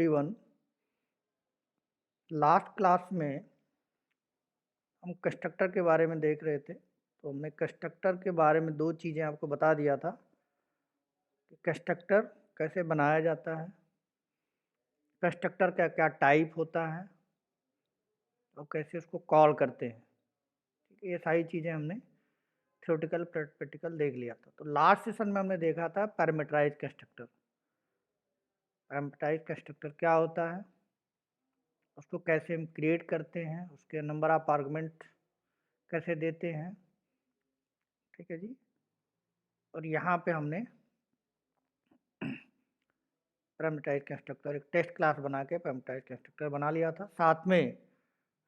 Everyone, last class में हम constructor के बारे में देख रहे थे। तो हमने कंस्ट्रक्टर के बारे में दो चीज़ें आपको बता दिया था कि कंस्ट्रक्टर कैसे बनाया जाता है, कंस्ट्रक्टर का क्या टाइप होता है और कैसे उसको कॉल करते हैं। ठीक है, ये सारी चीज़ें हमने थ्योरेटिकल प्रैक्टिकल देख लिया था। तो लास्ट सेशन में हमने देखा था पैरामीटराइज्ड कंस्ट्रक्टर। पैरामीटराइज्ड कंस्ट्रक्टर क्या होता है, उसको कैसे हम क्रिएट करते हैं, उसके नंबर ऑफ आर्गुमेंट कैसे देते हैं। ठीक है जी। और यहाँ पे हमने पैरामीटराइज्ड कंस्ट्रक्टर एक टेस्ट क्लास बना के पैरामीटराइज्ड कंस्ट्रक्टर बना लिया था। साथ में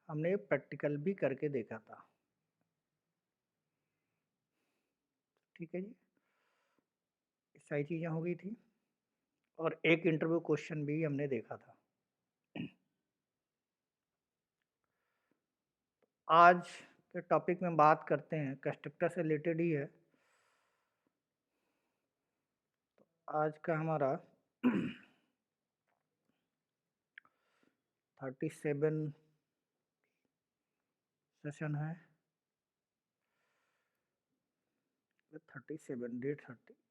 हमने प्रैक्टिकल भी करके देखा था। ठीक है जी, सारी चीज़ें हो गई थी और एक इंटरव्यू क्वेश्चन भी हमने देखा था। आज के टॉपिक में बात करते हैं, कंस्ट्रक्टर से रिलेटेड ही है। आज का हमारा 37 सेशन है। 37 डेट 37।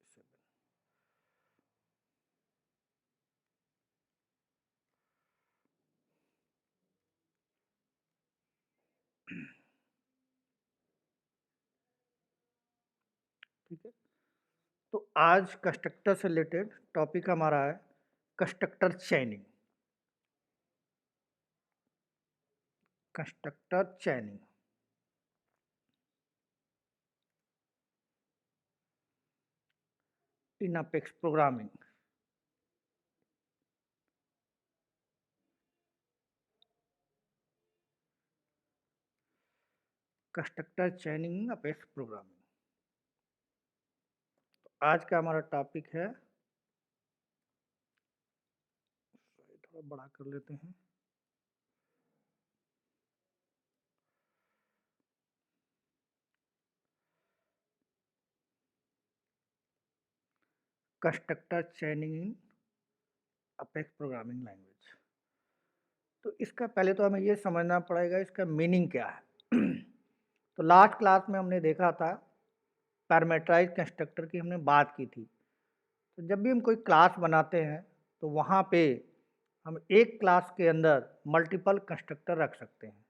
ठीक है, तो आज कंस्ट्रक्टर से रिलेटेड टॉपिक हमारा है constructor chaining. Constructor chaining in Apex programming. Constructor chaining Apex programming. तो आज का हमारा टॉपिक है, थोड़ा बड़ा कर लेते हैं। Constructor chaining in Apex programming language. तो इसका पहले तो हमें ये समझना पड़ेगा इसका मीनिंग क्या है। तो लास्ट क्लास में हमने देखा था पैरामीटराइज्ड कंस्ट्रक्टर की हमने बात की थी। तो जब भी हम कोई क्लास बनाते हैं तो वहाँ पे हम एक क्लास के अंदर मल्टीपल कंस्ट्रक्टर रख सकते हैं।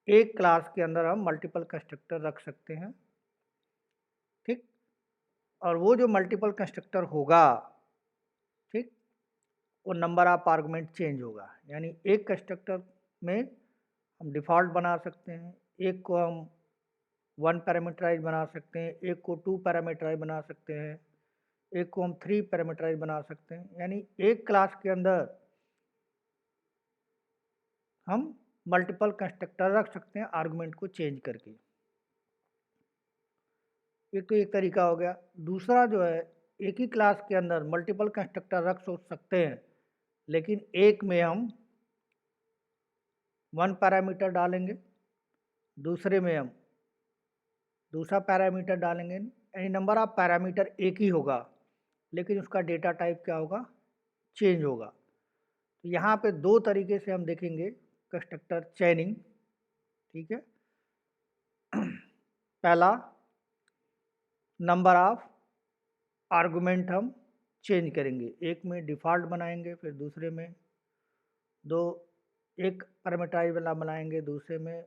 एक क्लास के अंदर हम मल्टीपल कंस्ट्रक्टर रख सकते हैं। ठीक, और वो जो मल्टीपल कंस्ट्रक्टर होगा, ठीक, वो नंबर ऑफ आर्गुमेंट चेंज होगा। यानी एक कंस्ट्रक्टर में हम डिफ़ॉल्ट बना सकते हैं, एक को हम वन पैरामीटराइज बना सकते हैं, एक को टू पैरामीटराइज बना सकते हैं, एक को हम थ्री पैरामीटराइज बना सकते हैं। यानी एक क्लास के अंदर हम मल्टीपल कंस्ट्रक्टर रख सकते हैं आर्गुमेंट को चेंज करके। एक तो एक तरीका हो गया। दूसरा जो है, एक ही क्लास के अंदर मल्टीपल कंस्ट्रक्टर रख सकते हैं, लेकिन एक में हम वन पैरामीटर डालेंगे, दूसरे में हम दूसरा पैरामीटर डालेंगे। यानी नंबर ऑफ पैरामीटर एक ही होगा, लेकिन उसका डेटा टाइप क्या होगा, चेंज होगा। तो यहाँ पे दो तरीके से हम देखेंगे कंस्ट्रक्टर चैनिंग। ठीक है, पहला, नंबर ऑफ आर्गुमेंट हम चेंज करेंगे। एक में डिफ़ॉल्ट बनाएंगे, फिर दूसरे में दो, एक पैरामीटराइज वाला बनाएंगे, दूसरे में,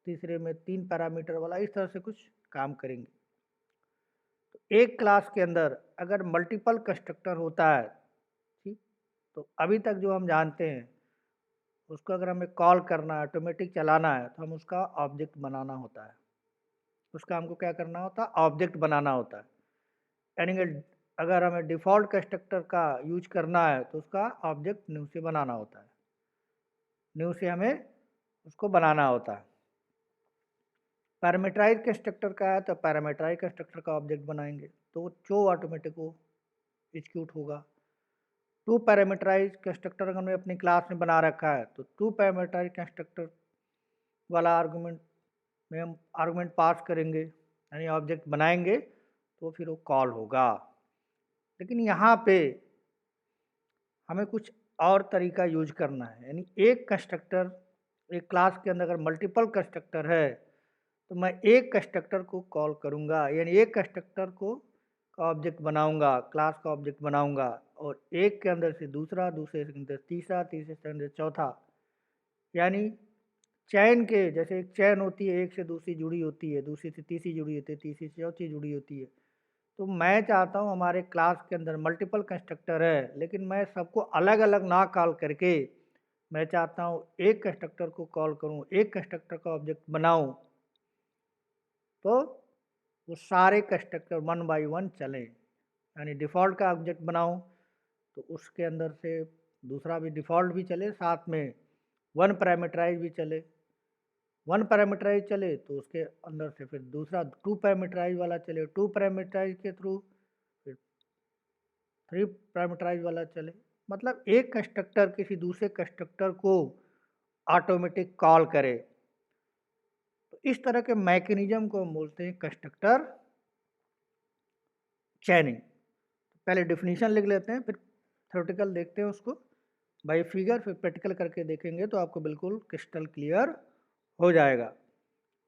तीसरे में तीन पैरामीटर वाला। इस तरह से कुछ काम करेंगे। तो एक क्लास के अंदर अगर मल्टीपल कंस्ट्रक्टर होता है, ठीक, तो अभी तक जो हम जानते हैं उसको अगर हमें कॉल करना है, ऑटोमेटिक चलाना है, तो हम उसका ऑब्जेक्ट बनाना होता है। उसका हमको क्या करना होता है, ऑब्जेक्ट बनाना होता है। यानी अगर हमें डिफ़ॉल्ट कंस्ट्रक्टर का यूज करना है तो उसका ऑब्जेक्ट न्यू से बनाना होता है। न्यू से हमें उसको बनाना होता है। पैरामीटराइज कंस्ट्रक्टर का है तो पैरामीटराइज कंस्ट्रक्टर का ऑब्जेक्ट बनाएंगे, तो जो ऑटोमेटिक वो एग्जीक्यूट होगा। टू पैरामीटराइज कंस्ट्रक्टर अगर हमने अपनी क्लास में बना रखा है तो टू पैरामीटराइज कंस्ट्रक्टर वाला आर्गुमेंट में हम आर्गुमेंट पास करेंगे, यानी ऑब्जेक्ट बनाएंगे, तो फिर वो कॉल होगा। लेकिन यहाँ पे हमें कुछ और तरीका यूज करना है। यानी एक कंस्ट्रक्टर, एक क्लास के अंदर अगर मल्टीपल कंस्ट्रक्टर है तो मैं एक कंस्ट्रक्टर को कॉल करूँगा, यानी एक कंस्ट्रक्टर को का ऑब्जेक्ट बनाऊँगा, क्लास का ऑब्जेक्ट बनाऊँगा, और एक के अंदर से दूसरा, दूसरे के अंदर तीसरा, तीसरे के अंदर चौथा। यानी चैन के जैसे एक चैन होती है, एक से दूसरी जुड़ी होती है, दूसरी से तीसरी जुड़ी होती है, तीसरी से चौथी जुड़ी होती है। तो मैं चाहता हूँ हमारे क्लास के अंदर मल्टीपल कंस्ट्रक्टर है, लेकिन मैं सबको अलग अलग ना कॉल करके मैं चाहता हूँ एक कंस्ट्रक्टर को कॉल करूँ, एक कंस्ट्रक्टर का ऑब्जेक्ट बनाऊँ, तो वो सारे कंस्ट्रक्टर वन बाय वन चलें। यानी डिफ़ॉल्ट का ऑब्जेक्ट बनाऊँ तो उसके अंदर से दूसरा भी डिफ़ॉल्ट भी चले, साथ में वन पैरामीटराइज भी चले। वन पैरामीटराइज चले तो उसके अंदर से फिर दूसरा टू पैरामीटराइज वाला चले, टू पैरामीटराइज के थ्रू फिर थ्री पैरामीटराइज वाला चले। मतलब एक कंस्ट्रक्टर किसी दूसरे कंस्ट्रक्टर को ऑटोमेटिक कॉल करे। तो इस तरह के मैकेनिज्म को हम बोलते हैं कंस्ट्रक्टर चैनिंग। पहले डेफिनेशन लिख लेते हैं, फिर थ्योरेटिकल देखते हैं उसको बाय फिगर, फिर प्रैक्टिकल करके देखेंगे तो आपको बिल्कुल क्रिस्टल क्लियर हो जाएगा।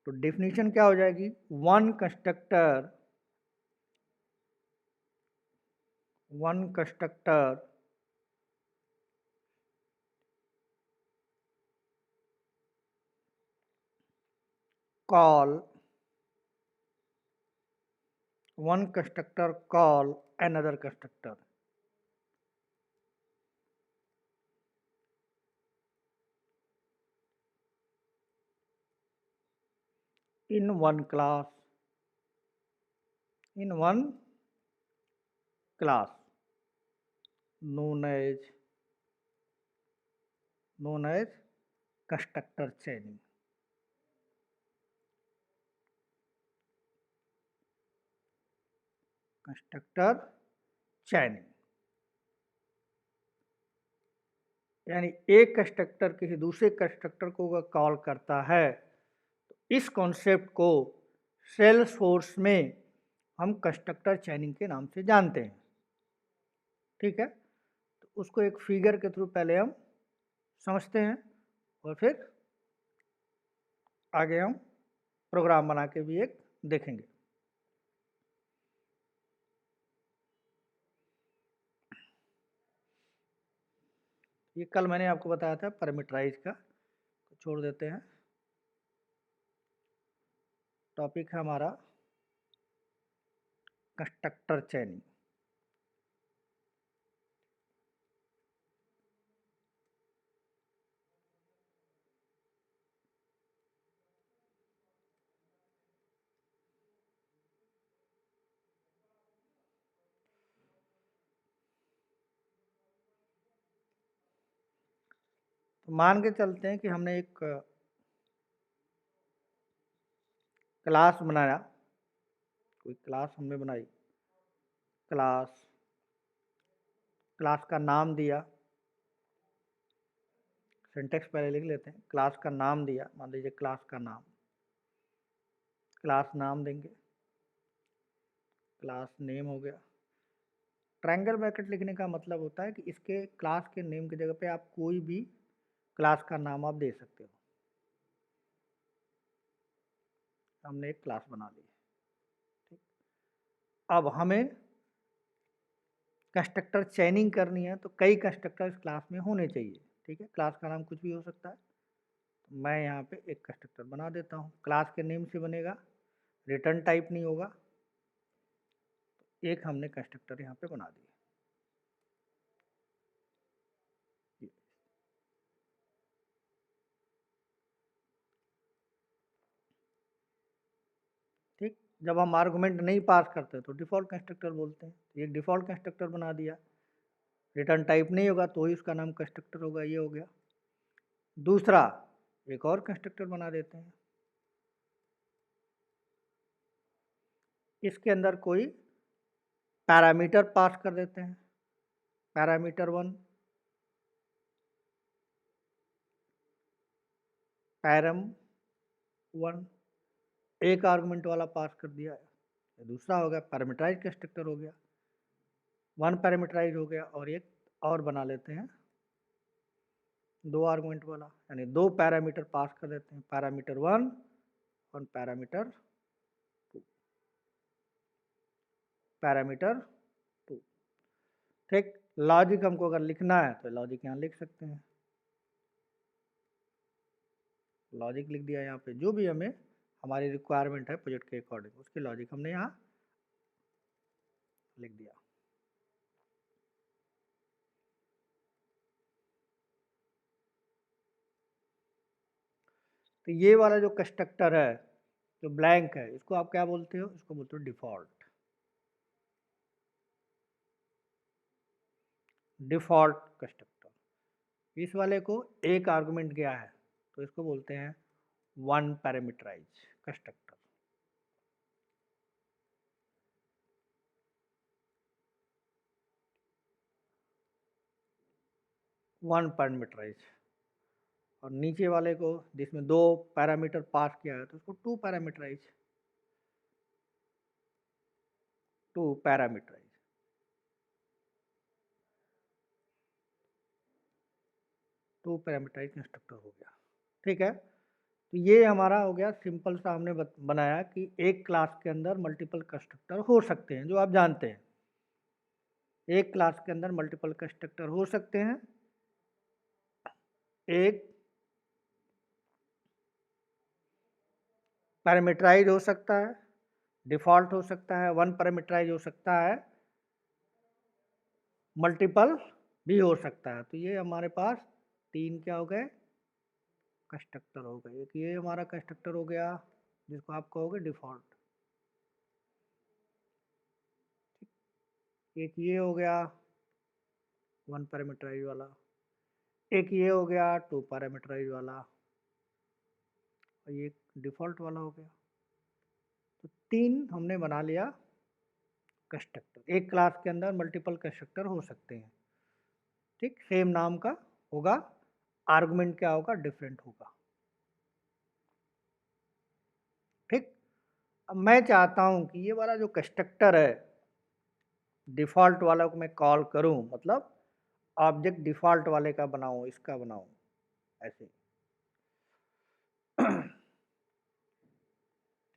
तो डेफिनेशन क्या हो जाएगी? One constructor call one constructor call another constructor in one class known as constructor chaining. Constructor चैनिंग यानी एक कंस्ट्रक्टर किसी दूसरे कंस्ट्रक्टर को अगर कॉल करता है तो इस कॉन्सेप्ट को सेल्सफोर्स में हम कंस्ट्रक्टर चैनिंग के नाम से जानते हैं। ठीक है, तो उसको एक फिगर के थ्रू पहले हम समझते हैं और फिर आगे हम प्रोग्राम बना के भी एक देखेंगे। ये कल मैंने आपको बताया था पैरामीटराइज का, तो छोड़ देते हैं। टॉपिक है हमारा कंस्ट्रक्टर चैनिंग। तो मान के चलते हैं कि हमने एक क्लास बनाया, कोई क्लास हमने बनाई, क्लास का नाम दिया, सिंटेक्स पहले लिख लेते हैं। क्लास का नाम दिया, मान लीजिए क्लास का नाम, क्लास नाम देंगे, क्लास नेम हो गया। ट्रायंगल ब्रैकेट लिखने का मतलब होता है कि इसके क्लास के नेम की जगह पे आप कोई भी क्लास का नाम आप दे सकते हो। हमने एक क्लास बना ली। ठीक, अब हमें कंस्ट्रक्टर चैनिंग करनी है, तो कई कंस्ट्रक्टर इस क्लास में होने चाहिए। ठीक है, क्लास का नाम कुछ भी हो सकता है। तो मैं यहाँ पे एक कंस्ट्रक्टर बना देता हूँ, क्लास के नेम से बनेगा, रिटर्न टाइप नहीं होगा। एक हमने कंस्ट्रक्टर यहाँ पे बना दिया। ठीक, जब हम आर्गुमेंट नहीं पास करते तो डिफ़ॉल्ट कंस्ट्रक्टर बोलते हैं। एक डिफ़ॉल्ट कंस्ट्रक्टर बना दिया, रिटर्न टाइप नहीं होगा तो ही उसका नाम कंस्ट्रक्टर होगा, ये हो गया। दूसरा, एक और कंस्ट्रक्टर बना देते हैं, इसके अंदर कोई पैरामीटर पास कर देते हैं, पैरामीटर 1, पैरम 1, एक आर्गुमेंट वाला पास कर दिया है। दूसरा हो गया पैरामीटराइज कंस्ट्रक्टर हो गया, वन पैरामीटराइज हो गया। और एक और बना लेते हैं 2 आर्गुमेंट वाला, यानी 2 पैरामीटर पास कर देते हैं, पैरामीटर 1 और पैरामीटर 2, पैरामीटर 2। ठीक, लॉजिक हमको अगर लिखना है तो लॉजिक यहाँ लिख सकते हैं, लॉजिक लिख दिया यहाँ पे, जो भी हमें हमारी रिक्वायरमेंट है प्रोजेक्ट के अकॉर्डिंग उसकी लॉजिक हमने यहाँ लिख दिया। तो ये वाला जो कंस्ट्रक्टर है जो ब्लैंक है, इसको आप क्या बोलते हो? इसको बोलते हो डिफॉल्ट, डिफॉल्ट कंस्ट्रक्टर। इस वाले को एक आर्गुमेंट गया है तो इसको बोलते हैं one parameterize constructor. One parameterize. और नीचे वाले को जिसमें 2 पैरामीटर पास किया है तो उसको two parameterize, two parameterize. Two parameterize constructor हो गया। ठीक है, तो ये हमारा हो गया सिंपल सा, हमने बनाया कि एक क्लास के अंदर मल्टीपल कंस्ट्रक्टर हो सकते हैं, जो आप जानते हैं एक क्लास के अंदर मल्टीपल कंस्ट्रक्टर हो सकते हैं। एक पैरामीटराइज हो सकता है, डिफॉल्ट हो सकता है, वन पैरामीटराइज हो सकता है, मल्टीपल भी हो सकता है। तो ये हमारे पास 3 क्या हो गए? कंस्ट्रक्टर हो गए। एक ये हमारा कंस्ट्रक्टर हो गया जिसको आप कहोगे डिफॉल्ट, एक ये हो गया वन पैरामीटराइज वाला, एक ये हो गया टू पैरामीटराइज वाला, और ये डिफॉल्ट वाला हो गया। तो 3 हमने बना लिया कंस्ट्रक्टर। एक क्लास के अंदर मल्टीपल कंस्ट्रक्टर हो सकते हैं। ठीक, सेम नाम का होगा, आर्गुमेंट क्या होगा? डिफरेंट होगा। ठीक, अब मैं चाहता हूं कि ये वाला जो कंस्ट्रक्टर है डिफॉल्ट वाला को मैं कॉल करूं, मतलब ऑब्जेक्ट डिफॉल्ट वाले का बनाऊं, इसका बनाऊं ऐसे।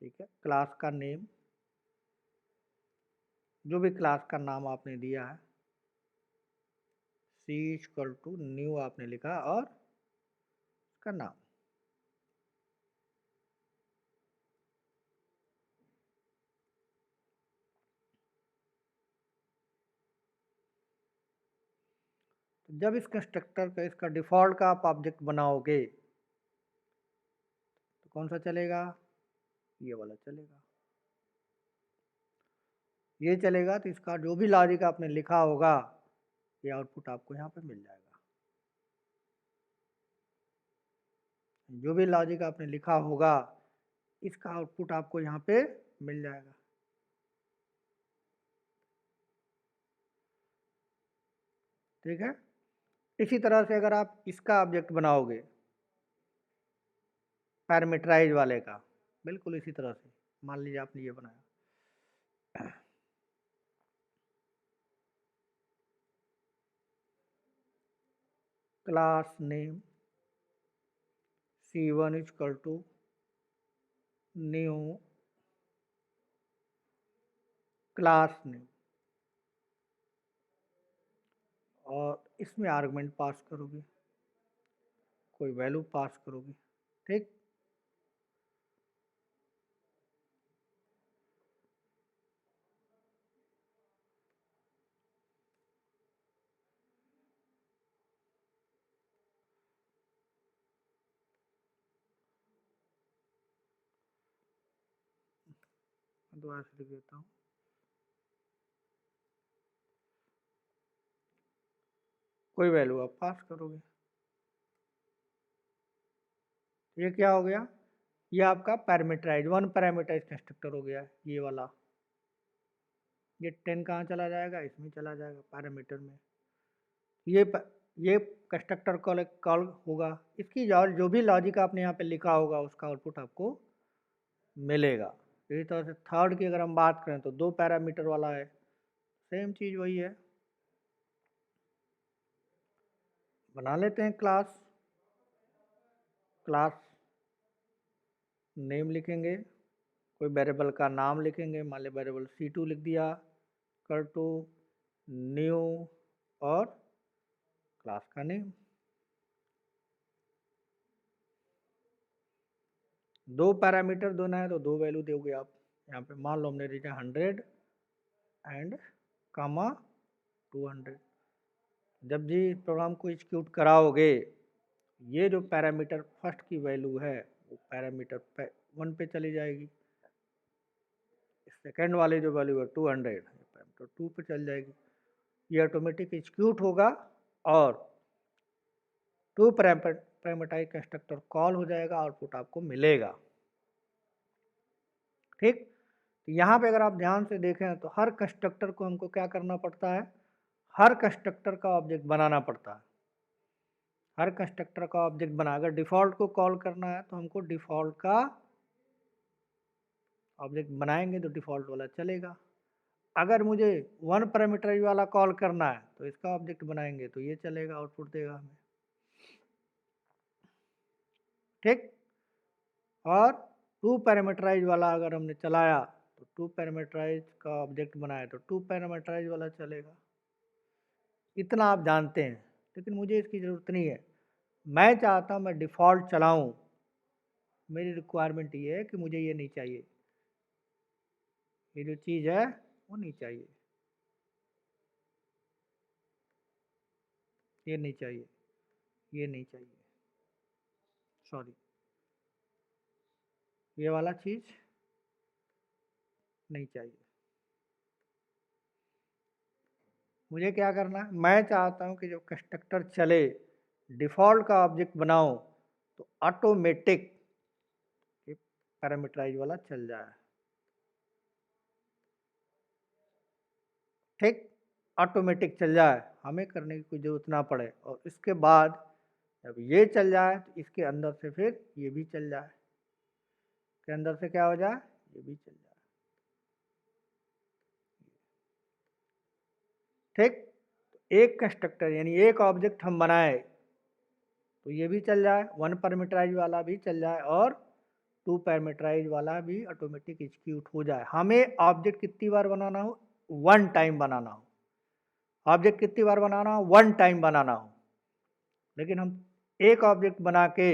ठीक है, क्लास का नेम, जो भी क्लास का नाम आपने दिया है, सी इक्वल टू न्यू आपने लिखा और उसका नाम। तो जब इस कंस्ट्रक्टर का, इसका डिफॉल्ट का आप ऑब्जेक्ट बनाओगे तो कौन सा चलेगा? ये वाला चलेगा। ये चलेगा तो इसका जो भी लॉजिक आपने लिखा होगा ये आउटपुट आपको यहाँ पे मिल जाएगा। जो भी लॉजिक आपने लिखा होगा इसका आउटपुट आपको यहाँ पे मिल जाएगा। ठीक है, इसी तरह से अगर आप इसका ऑब्जेक्ट बनाओगे पैरामीटराइज वाले का, बिल्कुल इसी तरह से, मान लीजिए आपने ये बनाया, class name C1 equal to new class name, और इसमें आर्गुमेंट पास करोगे, कोई वैल्यू पास करोगे। ठीक, दोबारा से लिख देता हूँ, कोई वैल्यू आप पास करोगे। ये क्या हो गया? ये आपका पैरामीटराइज, वन पैरामीटराइज कंस्ट्रक्टर हो गया ये वाला। ये 10 कहाँ चला जाएगा? इसमें चला जाएगा पैरामीटर में। ये कंस्ट्रक्टर कॉल होगा, इसकी जो भी लॉजिक आपने यहाँ पे लिखा होगा उसका आउटपुट आपको मिलेगा। इसी तरह से थर्ड की अगर हम बात करें तो 2 पैरामीटर वाला है, सेम चीज़ वही है। बना लेते हैं क्लास क्लास नेम लिखेंगे, कोई वेरिएबल का नाम लिखेंगे, मान ली वेरिएबल C2 लिख दिया, कर टू न्यू और क्लास का नेम। दो पैरामीटर देना है तो दो वैल्यू दोगे आप। यहाँ पे मान लो हमने दिया 100 एंड कामा 200। जब जी प्रोग्राम को एग्जीक्यूट कराओगे, ये जो पैरामीटर फर्स्ट की वैल्यू है वो पैरामीटर 1 पे चली जाएगी, सेकेंड वाली जो वैल्यू है 200 पैरामीटर 2 पे चल जाएगी। ये ऑटोमेटिक एग्जीक्यूट होगा और टू पैरामीटराइज कंस्ट्रक्टर कॉल हो जाएगा, आउटपुट आपको मिलेगा। ठीक, तो यहाँ पे अगर आप ध्यान से देखें तो हर कंस्ट्रक्टर को हमको क्या करना पड़ता है, हर कंस्ट्रक्टर का ऑब्जेक्ट बनाना पड़ता है। हर कंस्ट्रक्टर का ऑब्जेक्ट बना, अगर डिफ़ॉल्ट को कॉल करना है तो हमको डिफ़ॉल्ट का ऑब्जेक्ट बनाएंगे तो डिफ़ॉल्ट वाला चलेगा। अगर मुझे वन पैरामीटराइज वाला कॉल करना है तो इसका ऑब्जेक्ट बनाएंगे तो ये चलेगा, आउटपुट देगा हमें। ठीक, और टू पैरामीटराइज वाला अगर हमने चलाया तो टू पैरामीटराइज का ऑब्जेक्ट बनाया तो टू पैरामीटराइज वाला चलेगा। इतना आप जानते हैं, लेकिन मुझे इसकी ज़रूरत नहीं है। मैं चाहता हूँ मैं डिफ़ॉल्ट चलाऊँ, मेरी रिक्वायरमेंट ये है कि मुझे ये नहीं चाहिए, ये जो चीज़ है वो नहीं चाहिए, ये नहीं चाहिए, ये नहीं चाहिए, सॉरी, ये वाला चीज़ नहीं चाहिए। मुझे क्या करना है, मैं चाहता हूँ कि जब कंस्ट्रक्टर चले, डिफ़ॉल्ट का ऑब्जेक्ट बनाओ तो ऑटोमेटिक पैरामीटराइज वाला चल जाए। ठीक, ऑटोमेटिक चल जाए, हमें करने की कोई ज़रूरत ना पड़े। और इसके बाद जब ये चल जाए तो इसके अंदर से फिर ये भी चल जाए, के अंदर से क्या हो जाए, ये भी चल जाए। ठीक, एक कंस्ट्रक्टर यानी एक ऑब्जेक्ट हम बनाए तो ये भी चल जाए, वन पैरामीटराइज वाला भी चल जाए और टू पैरामीटराइज वाला भी ऑटोमेटिक एग्जीक्यूट हो जाए। हमें ऑब्जेक्ट कितनी बार बनाना हो, वन टाइम बनाना हो। ऑब्जेक्ट कितनी बार बनाना हो, वन टाइम बनाना हो। लेकिन हम एक ऑब्जेक्ट बना के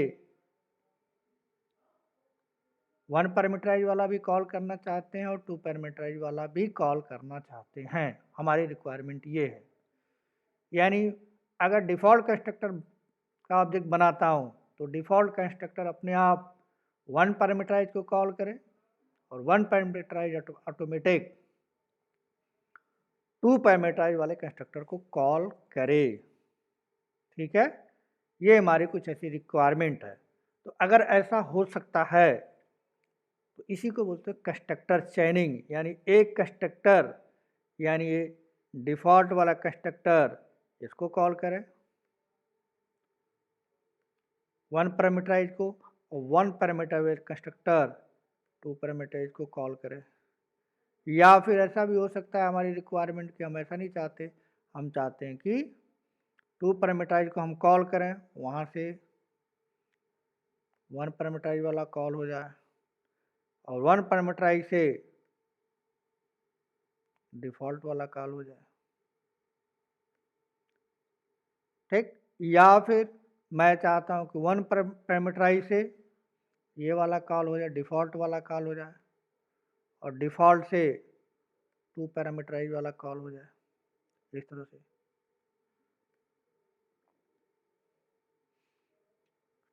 वन पैरामीटराइज वाला भी कॉल करना चाहते हैं और टू पैरामीटराइज वाला भी कॉल करना चाहते हैं। हमारी रिक्वायरमेंट ये है, यानी अगर डिफ़ॉल्ट कंस्ट्रक्टर का ऑब्जेक्ट बनाता हूँ तो डिफ़ॉल्ट कंस्ट्रक्टर अपने आप वन पैरामीटराइज को कॉल करे और one parameterize automatic two parameterize वाले कंस्ट्रक्टर को कॉल करे। ठीक है, ये हमारी कुछ ऐसी रिक्वायरमेंट है। तो अगर ऐसा हो सकता है तो इसी को बोलते हैं कंस्ट्रक्टर चेनिंग, यानी एक कंस्ट्रक्टर यानी ये डिफ़ॉल्ट वाला कंस्ट्रक्टर इसको कॉल करें वन पैरामीटराइज को, और one parameterize constructor two parameterize को कॉल करें। या फिर ऐसा भी हो सकता है हमारी रिक्वायरमेंट कि हम ऐसा नहीं चाहते, हम चाहते हैं कि टू पैरामीटराइज को हम कॉल करें, वहाँ से वन पैरामीटराइज वाला कॉल हो जाए और वन पैरामीटराइज से डिफ़ॉल्ट वाला कॉल हो जाए। ठीक, या फिर मैं चाहता हूँ कि वन पैरामीटराइज से ये वाला कॉल हो जाए, डिफ़ॉल्ट वाला कॉल हो जाए और डिफ़ॉल्ट से टू पैरामीटराइज वाला कॉल हो जाए, इस तरह से।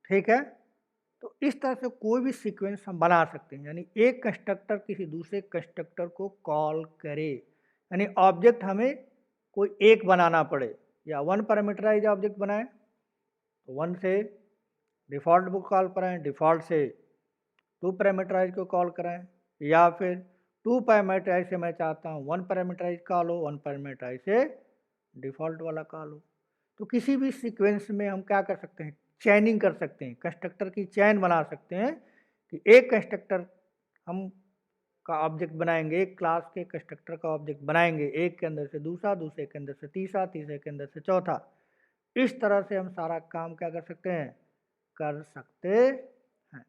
ठीक है, तो इस तरह से कोई भी सीक्वेंस हम बना सकते हैं, यानी एक कंस्ट्रक्टर किसी दूसरे कंस्ट्रक्टर को कॉल करे, यानी ऑब्जेक्ट हमें कोई एक बनाना पड़े, या वन पैरामीटराइज ऑब्जेक्ट बनाए तो वन से डिफ़ॉल्ट को कॉल कराएं, डिफ़ॉल्ट से टू पैरामीटराइज को कॉल कराएं, या फिर टू पैरामीटराइज से मैं चाहता हूँ वन पैरामीटराइज कॉल हो, वन पैरामीटराइज से डिफ़ॉल्ट वाला कॉल हो। तो किसी भी सीक्वेंस में हम क्या कर सकते हैं, चैनिंग कर सकते हैं, कंस्ट्रक्टर की चैन बना सकते हैं कि एक कंस्ट्रक्टर हम का ऑब्जेक्ट बनाएंगे, एक क्लास के कंस्ट्रक्टर का ऑब्जेक्ट बनाएंगे, एक के अंदर से दूसरा, दूसरे के अंदर से तीसरा, तीसरे के अंदर से चौथा। इस तरह से हम सारा काम क्या कर सकते हैं, कर सकते हैं।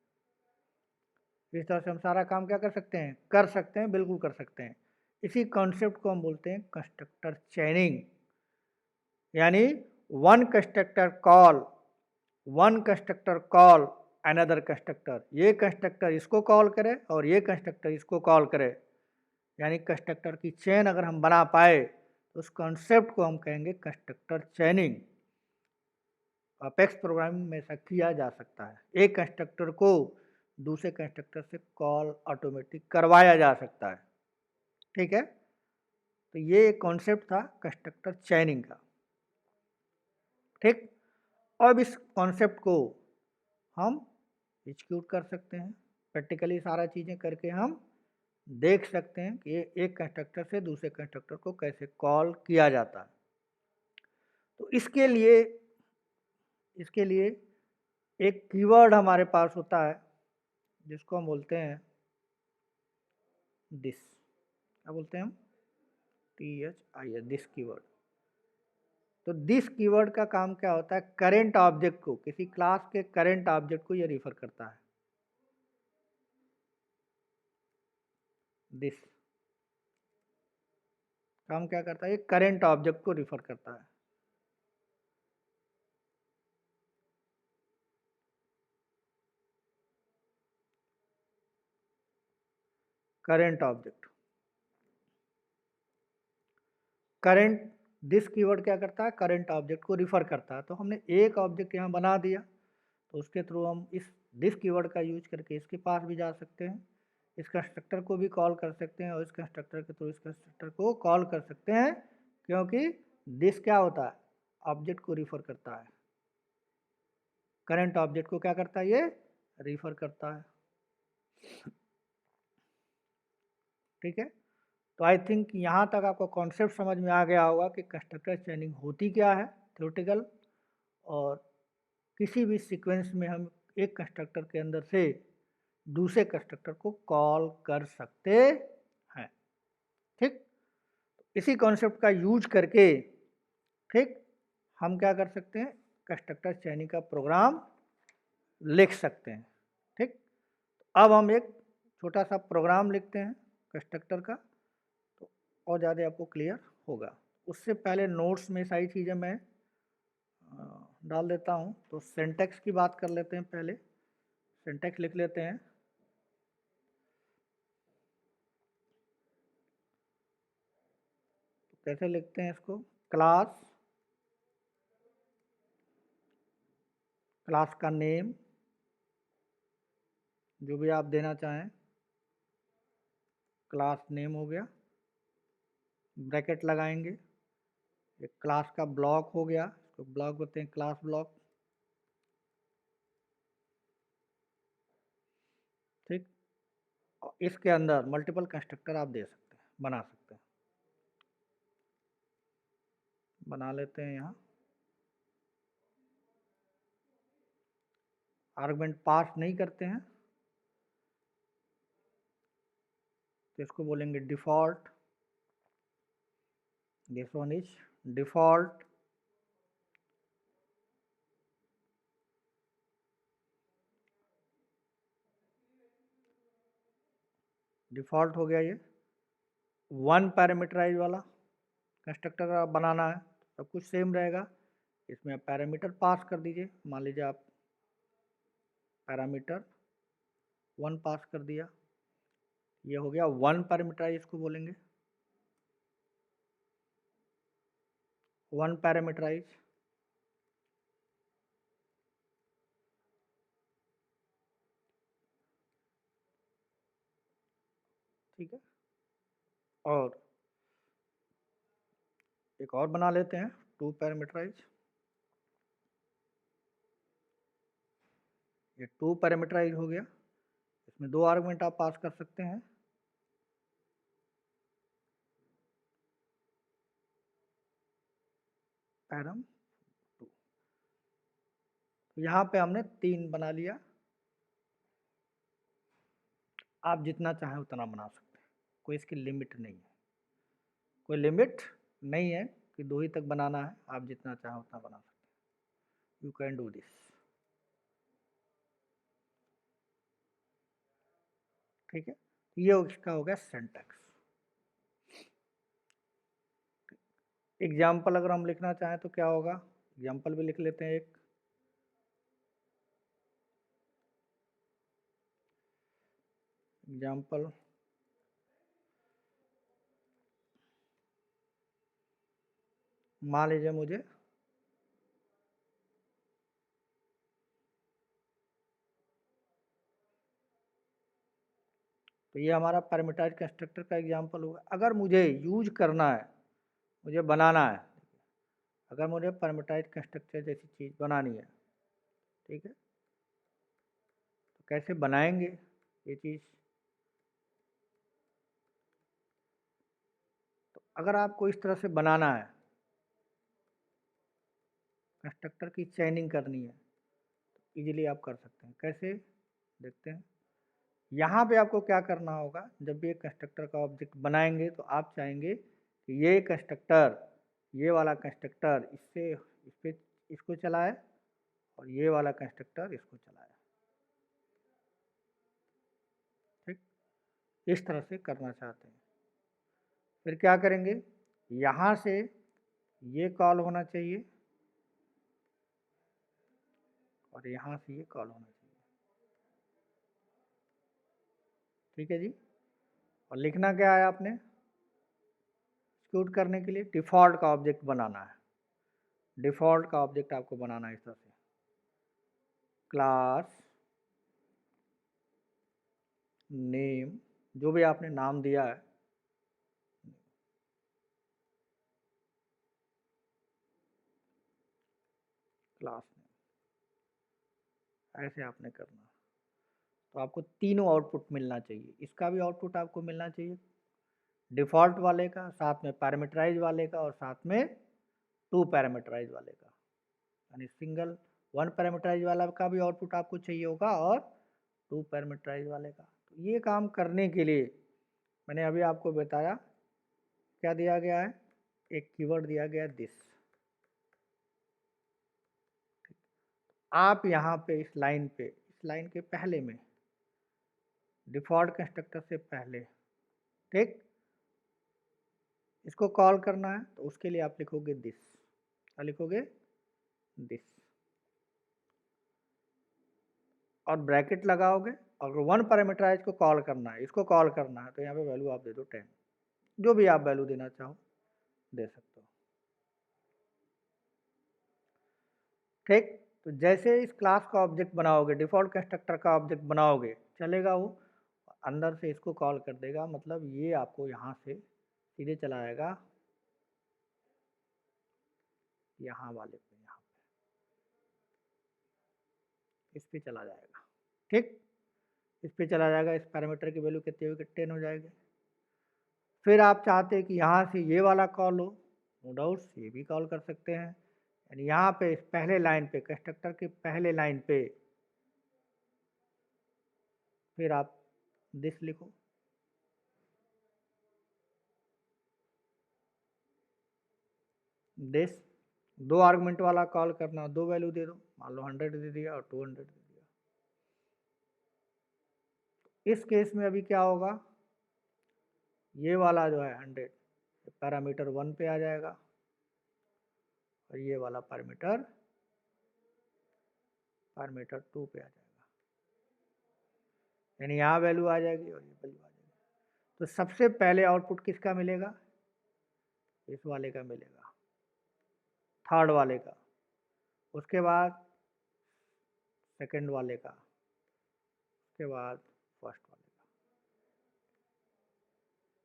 इस तरह से हम सारा काम क्या कर सकते हैं, कर सकते हैं, बिल्कुल कर सकते हैं। इसी कॉन्सेप्ट को हम बोलते हैं कंस्ट्रक्टर चेनिंग, यानी one constructor call another constructor, ये कंस्ट्रक्टर इसको कॉल करे और ये कंस्ट्रक्टर इसको कॉल करे, यानी कंस्ट्रक्टर की चेन अगर हम बना पाए तो उस कॉन्सेप्ट को हम कहेंगे कंस्ट्रक्टर चेनिंग। अपेक्स प्रोग्रामिंग में ऐसा किया जा सकता है, एक कंस्ट्रक्टर को दूसरे कंस्ट्रक्टर से कॉल ऑटोमेटिक करवाया जा सकता है। ठीक है, तो ये एक कॉन्सेप्ट था कंस्ट्रक्टर चेनिंग का। ठीक, अब इस कॉन्सेप्ट को हम एग्जीक्यूट कर सकते हैं, प्रैक्टिकली सारा चीज़ें करके हम देख सकते हैं कि एक कंस्ट्रक्टर से दूसरे कंस्ट्रक्टर को कैसे कॉल किया जाता है। तो इसके लिए एक कीवर्ड हमारे पास होता है जिसको हम बोलते हैं दिस, क्या बोलते हैं हम, THIS, दिस कीवर्ड। तो दिस कीवर्ड का काम क्या होता है, करेंट ऑब्जेक्ट को, किसी क्लास के करेंट ऑब्जेक्ट को ये रिफर करता है। दिस काम क्या करता है, ये करेंट ऑब्जेक्ट को रिफर करता है। Current object, current, this keyword क्या करता है, करंट ऑब्जेक्ट को रिफर करता है। तो हमने एक ऑब्जेक्ट यहाँ बना दिया, तो उसके थ्रू हम इस दिस कीवर्ड का यूज करके इसके पास भी जा सकते हैं, इस कंस्ट्रक्टर को भी कॉल कर सकते हैं और इस कंस्ट्रक्टर के थ्रू इस कंस्ट्रक्टर को कॉल कर सकते हैं, क्योंकि दिस क्या होता है, ऑब्जेक्ट को रिफर करता है। करंट ऑब्जेक्ट को क्या करता है, ये रिफर करता है। ठीक है, तो आई थिंक यहाँ तक आपको कॉन्सेप्ट समझ में आ गया होगा कि कंस्ट्रक्टर चेनिंग होती क्या है, थ्योरेटिकल, और किसी भी सीक्वेंस में हम एक कंस्ट्रक्टर के अंदर से दूसरे कंस्ट्रक्टर को कॉल कर सकते हैं। ठीक, इसी कॉन्सेप्ट का यूज करके ठीक हम क्या कर सकते हैं, कंस्ट्रक्टर चेनिंग का प्रोग्राम लिख सकते हैं। ठीक, अब हम एक छोटा सा प्रोग्राम लिखते हैं कंस्ट्रक्टर का, तो और ज़्यादा आपको क्लियर होगा। उससे पहले नोट्स में सारी चीज़ें मैं डाल देता हूँ। तो सिंटैक्स की बात कर लेते हैं, पहले सिंटैक्स लिख लेते हैं। तो कैसे लिखते हैं इसको, क्लास का नेम जो भी आप देना चाहें, क्लास नेम हो गया, ब्रैकेट लगाएंगे, एक क्लास का ब्लॉक हो गया, तो ब्लॉक होते हैं क्लास ब्लॉक। ठीक, और इसके अंदर मल्टीपल कंस्ट्रक्टर आप दे सकते हैं, बना सकते हैं। बना लेते हैं, यहाँ आर्गुमेंट पास नहीं करते हैं, तो इसको बोलेंगे default, this one is default. Default हो गया ये। वन पैरामीटराइज वाला कंस्ट्रक्टर आप बनाना है, सब कुछ सेम रहेगा, इसमें आप पैरामीटर पास कर दीजिए। मान लीजिए आप पैरामीटर 1 पास कर दिया, ये हो गया वन पैरामीटराइज, इसको बोलेंगे वन पैरामीटराइज। ठीक है, और एक और बना लेते हैं, टू पैरामीटराइज। ये टू पैरामीटराइज हो गया, इसमें दो आर्गुमेंट आप पास कर सकते हैं। पैरम टू, यहाँ पे हमने 3 बना लिया। आप जितना चाहें उतना बना सकते हैं, कोई इसकी लिमिट नहीं है, कोई लिमिट नहीं है कि 2 ही तक बनाना है, आप जितना चाहें उतना बना सकते हैं। You can do this. ठीक है, ये इसका हो गया सिंटैक्स। एग्जाम्पल अगर हम लिखना चाहें तो क्या होगा, एग्जाम्पल भी लिख लेते हैं एक। एग्जाम्पल मान लीजिए मुझे तो ये हमारा पैरामीटराइज्ड कंस्ट्रक्टर का एग्जाम्पल होगा। अगर मुझे यूज करना है, मुझे बनाना है, अगर मुझे पैरामीटराइज्ड कंस्ट्रक्टर जैसी चीज़ बनानी है, ठीक है, तो कैसे बनाएंगे ये चीज़। तो अगर आपको इस तरह से बनाना है, कंस्ट्रक्टर की चेनिंग करनी है, तो इजीली आप कर सकते हैं। कैसे देखते हैं। यहाँ पे आपको क्या करना होगा, जब भी एक कंस्ट्रक्टर का ऑब्जेक्ट बनाएंगे तो आप चाहेंगे कि ये कंस्ट्रक्टर, ये वाला कंस्ट्रक्टर इससे इस पे इसको चलाए और ये वाला कंस्ट्रक्टर इसको चलाए, ठीक, इस तरह से करना चाहते हैं। फिर क्या करेंगे, यहाँ से ये कॉल होना चाहिए और यहाँ से ये कॉल होना चाहिए, ठीक है जी। और लिखना क्या है आपने, एक्सिक्यूट करने के लिए डिफ़ॉल्ट का ऑब्जेक्ट बनाना है। डिफ़ॉल्ट का ऑब्जेक्ट आपको बनाना है इस तरह से, क्लास नेम, जो भी आपने नाम दिया है, क्लास नेम, ऐसे आपने करना। तो आपको तीनों आउटपुट मिलना चाहिए। इसका भी आउटपुट आपको मिलना चाहिए डिफ़ॉल्ट वाले का, साथ में पैरामीटराइज वाले का और साथ में टू पैरामीटराइज वाले का। यानी सिंगल वन पैरामीटराइज वाला का भी आउटपुट आपको चाहिए होगा और टू पैरामीटराइज वाले का। तो ये काम करने के लिए मैंने अभी आपको बताया क्या दिया गया है, एक कीवर्ड दिया गया है दिस। आप यहाँ पे इस लाइन के पहले में, डिफ़ॉल्ट कंस्ट्रक्टर से पहले, ठीक, इसको कॉल करना है तो उसके लिए आप लिखोगे दिस। क्या लिखोगे, दिस, और ब्रैकेट लगाओगे। अगर वन पैरामीटराइज को कॉल करना है, इसको कॉल करना है, तो यहाँ पे वैल्यू आप दे दो 10, जो भी आप वैल्यू देना चाहो दे सकते हो, ठीक। तो जैसे इस क्लास का ऑब्जेक्ट बनाओगे, डिफ़ॉल्ट कंस्ट्रक्टर का ऑब्जेक्ट बनाओगे, चलेगा वो अंदर से इसको कॉल कर देगा, मतलब ये आपको यहाँ से सीधे चला आएगा यहाँ वाले पे, यहाँ पे इस पे चला जाएगा, ठीक, इस पे चला जाएगा। इस पैरामीटर की वैल्यू कितनी होगी, 10 हो जाएगी। फिर आप चाहते हैं कि यहाँ से ये वाला कॉल हो, नो डाउट्स ये भी कॉल कर सकते हैं। यानी यहाँ पे इस पहले लाइन पे, कंस्ट्रक्टर के पहले लाइन पे फिर आप दिस लिखो, दिस, दो आर्गुमेंट वाला कॉल करना, दो वैल्यू दे दो, मान लो 100 दे दिया और 200 दे दिया। इस केस में अभी क्या होगा, ये वाला जो है 100 पैरामीटर 1 पे आ जाएगा और ये वाला पैरामीटर 2 पे आ जाएगा, यानी यहाँ वैल्यू आ जाएगी और ये वैल्यू आ जाएगी। तो सबसे पहले आउटपुट किसका मिलेगा, इस वाले का मिलेगा, थर्ड वाले का, उसके बाद सेकंड वाले का, उसके बाद फर्स्ट वाले का।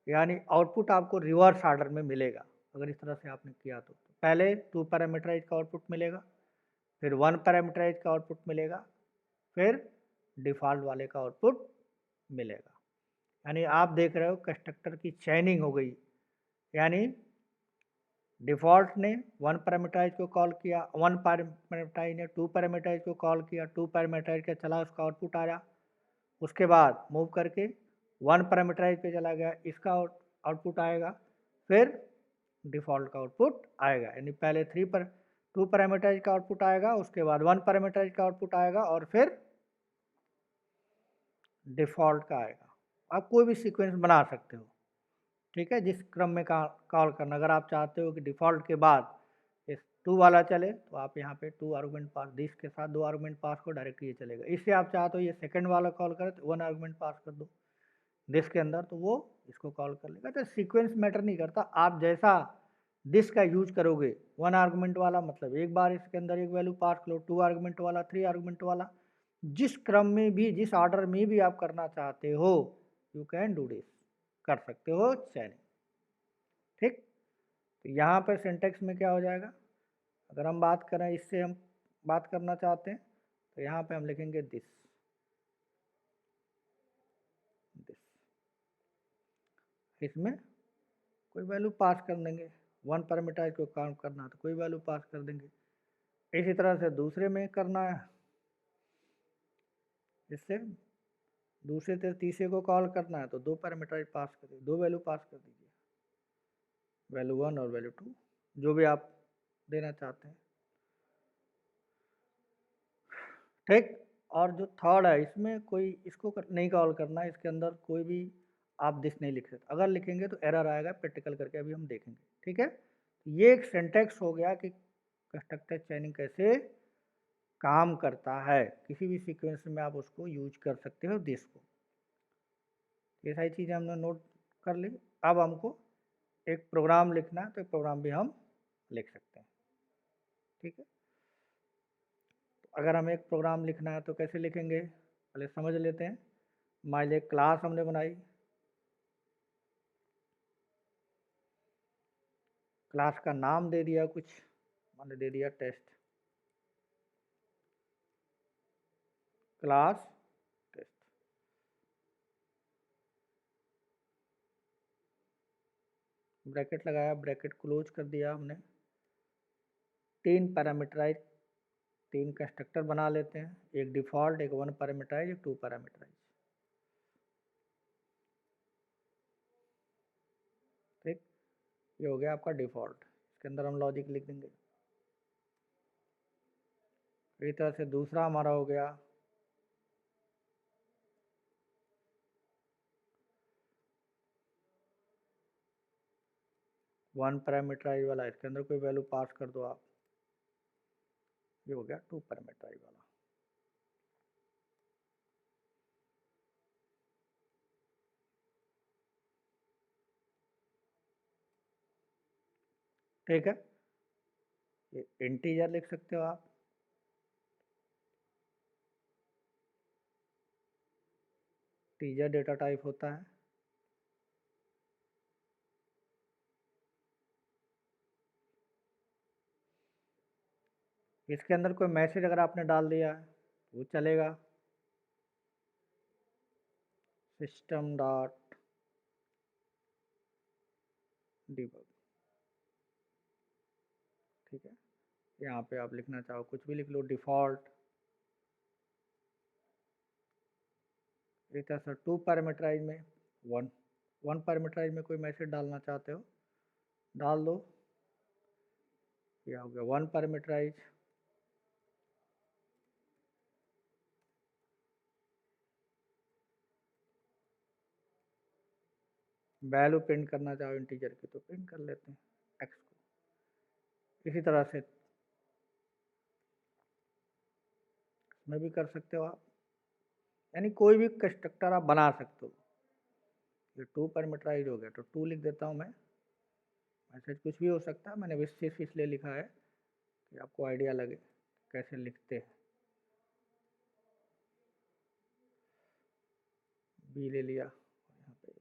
यानी आउटपुट आपको रिवर्स ऑर्डर में मिलेगा अगर इस तरह से आपने किया तो। पहले टू पैरामीटराइज का आउटपुट मिलेगा, फिर वन पैरामीटराइज का आउटपुट मिलेगा, फिर डिफ़ॉल्ट वाले का आउटपुट मिलेगा। यानी आप देख रहे हो कंस्ट्रक्टर की चेनिंग हो गई। यानी डिफ़ॉल्ट ने वन पैरामीटराइज को कॉल किया, वन पैरामीटराइज ने टू पैरामीटराइज को कॉल किया, टू पैरामीटराइज का चला उसका आउटपुट आया, उसके बाद मूव करके वन पैरामीटराइज पे चला गया, इसका आउटपुट आएगा, फिर डिफ़ॉल्ट का आउटपुट आएगा। यानी पहले टू पैरामीटराइज का आउटपुट आएगा, उसके बाद वन पैरामीटराइज का आउटपुट आएगा और फिर डिफ़ॉल्ट का आएगा। आप कोई भी सीक्वेंस बना सकते हो, ठीक है, जिस क्रम में कॉल करना। अगर आप चाहते हो कि डिफ़ॉल्ट के बाद इस 2 वाला चले तो आप यहाँ पे 2 आर्गुमेंट पास, दिस के साथ 2 आर्गुमेंट पास को डायरेक्ट ये चलेगा। इससे आप चाहते हो ये सेकंड वाला कॉल करे तो 1 आर्गुमेंट पास कर दो दिस के अंदर, तो वो इसको कॉल कर लेगा। तो सीक्वेंस मैटर नहीं करता, आप जैसा दिस का यूज करोगे। 1 आर्गुमेंट वाला मतलब एक बार इसके अंदर एक वैल्यू पास करो, 2 आर्गुमेंट वाला, 3 आर्गुमेंट वाला, जिस क्रम में भी, जिस ऑर्डर में भी आप करना चाहते हो, यू कैन डू दिस, कर सकते हो चैनिंग, ठीक। तो यहाँ पर सिंटेक्स में क्या हो जाएगा, अगर हम बात करें, इससे हम बात करना चाहते हैं तो यहाँ पे हम लिखेंगे दिस, दिस, इसमें कोई वैल्यू पास कर देंगे। 1 पैरामीटराइज को काउंट करना तो कोई वैल्यू पास कर देंगे। इसी तरह से दूसरे में करना है, इससे दूसरे से तीसरे को कॉल करना है तो 2 पैरामीटराइज पास कर दीजिए, 2 वैल्यू पास कर दीजिए, वैल्यू 1 और वैल्यू 2, जो भी आप देना चाहते हैं, ठीक। और जो थर्ड है, इसमें कोई इसको नहीं कॉल करना है, इसके अंदर कोई भी आप दिस नहीं लिख सकते। अगर लिखेंगे तो एरर आएगा, प्रैक्टिकल करके अभी हम देखेंगे, ठीक है। ये एक सिंटेक्स हो गया कि कंस्ट्रक्टर चैनिंग कैसे काम करता है, किसी भी सीक्वेंस में आप उसको यूज कर सकते हो दिस को। ये सारी चीज़ें हमने नोट कर ली। अब हमको एक प्रोग्राम लिखना है, तो एक प्रोग्राम भी हम लिख सकते हैं, ठीक है। तो अगर हमें एक प्रोग्राम लिखना है तो कैसे लिखेंगे, पहले समझ लेते हैं। मान लीजिए क्लास हमने बनाई, क्लास का नाम दे दिया कुछ, मैंने दे दिया टेस्ट, क्लास टेस्ट, ब्रैकेट लगाया, ब्रैकेट क्लोज कर दिया हमने। 3 पैरामीटराइज, 3 कंस्ट्रक्टर बना लेते हैं, एक डिफ़ॉल्ट, एक 1 पैरामीटराइज, एक 2 पैरामीटराइज, ठीक। ये हो गया आपका डिफ़ॉल्ट, इसके अंदर हम लॉजिक लिख देंगे। इसी तरह से दूसरा हमारा हो गया 1 पैरामीटराइज वाला, इसके अंदर कोई वैल्यू पास कर दो आप, ये हो गया 2 पैरामीटराइज वाला, ठीक है। ये इंटीजर लिख सकते हो आप, टीजर डेटा टाइप होता है। इसके अंदर कोई मैसेज अगर आपने डाल दिया है वो चलेगा, सिस्टम डॉट डिबग, ठीक है। यहाँ पे आप लिखना चाहो कुछ भी लिख लो, डिफ़ॉल्ट। इस तरह से 2 पैरामीटराइज में 1 पैरामीटराइज में कोई मैसेज डालना चाहते हो डाल दो, यह हो गया 1 पैरामीटराइज। वैल्यू प्रिंट करना चाहो इंटीजर की तो प्रिंट कर लेते हैं एक्स को। इसी तरह से इसमें भी कर सकते हो आप, यानी कोई भी कंस्ट्रक्टर आप बना सकते हो। ये 2 पैरामीटराइज हो गया तो 2 लिख देता हूँ मैं, मैसेज कुछ भी हो सकता है, मैंने विशेष इसलिए लिखा है कि आपको आइडिया लगे कैसे लिखते हैं। बी ले लिया यहाँ पे,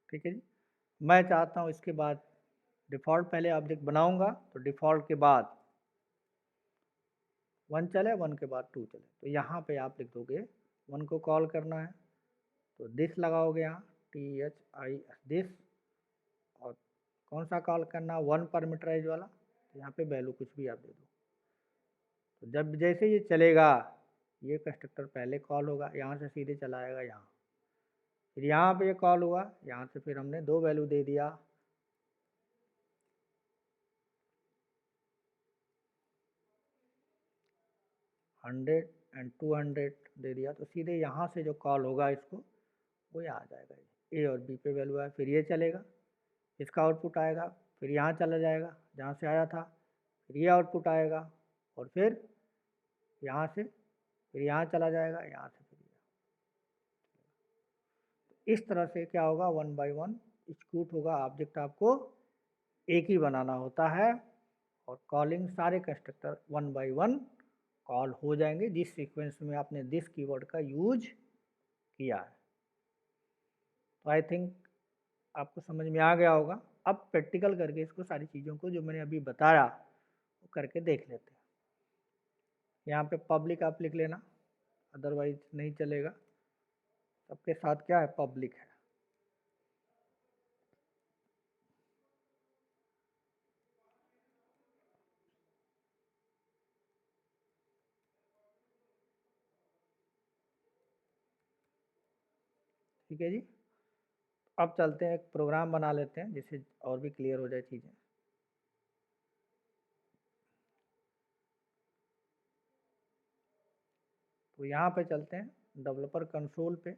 ठीक है जी। मैं चाहता हूँ इसके बाद डिफ़ॉल्ट पहले ऑब्जेक्ट बनाऊंगा तो डिफ़ॉल्ट के बाद 1 चले, 1 के बाद 2 चले, तो यहाँ पे आप लिख दोगे 1 को कॉल करना है तो दिस लगाओगे यहाँ, THIS दिस, और कौन सा कॉल करना, 1 पैरामीटराइज वाला, तो यहाँ पे वैल्यू कुछ भी आप दे दो। तो जब जैसे ये चलेगा, ये कंस्ट्रक्टर पहले कॉल होगा, यहाँ से सीधे चला आएगा यहाँ, फिर यहाँ पे ये कॉल हुआ, यहाँ से फिर हमने 2 वैल्यू दे दिया, एंड 200 दे दिया, तो सीधे यहाँ से जो कॉल होगा इसको वो यहाँ आ जाएगा, ए और बी पे वैल्यू है, फिर ये चलेगा, इसका आउटपुट आएगा, फिर यहाँ चला जाएगा जहाँ से आया था, फिर ये आउटपुट आएगा, और फिर यहाँ से फिर यहाँ चला जाएगा, यहाँ से फिर इस तरह से क्या होगा, 1 बाई 1 एग्जीक्यूट होगा। ऑब्जेक्ट आपको एक ही बनाना होता है और कॉलिंग सारे कंस्ट्रक्टर 1 बाई 1 कॉल हो जाएंगे जिस सीक्वेंस में आपने दिस कीवर्ड का यूज किया है। तो आई थिंक आपको समझ में आ गया होगा। अब प्रैक्टिकल करके इसको सारी चीज़ों को जो मैंने अभी बताया वो करके देख लेते हैं। यहाँ पे पब्लिक आप लिख लेना, अदरवाइज नहीं चलेगा। सबके साथ क्या है, पब्लिक है। ठीक है जी, अब चलते हैं, एक प्रोग्राम बना लेते हैं जिससे और भी क्लियर हो जाए चीज़ें। तो यहाँ पे चलते हैं डेवलपर कंसोल पे,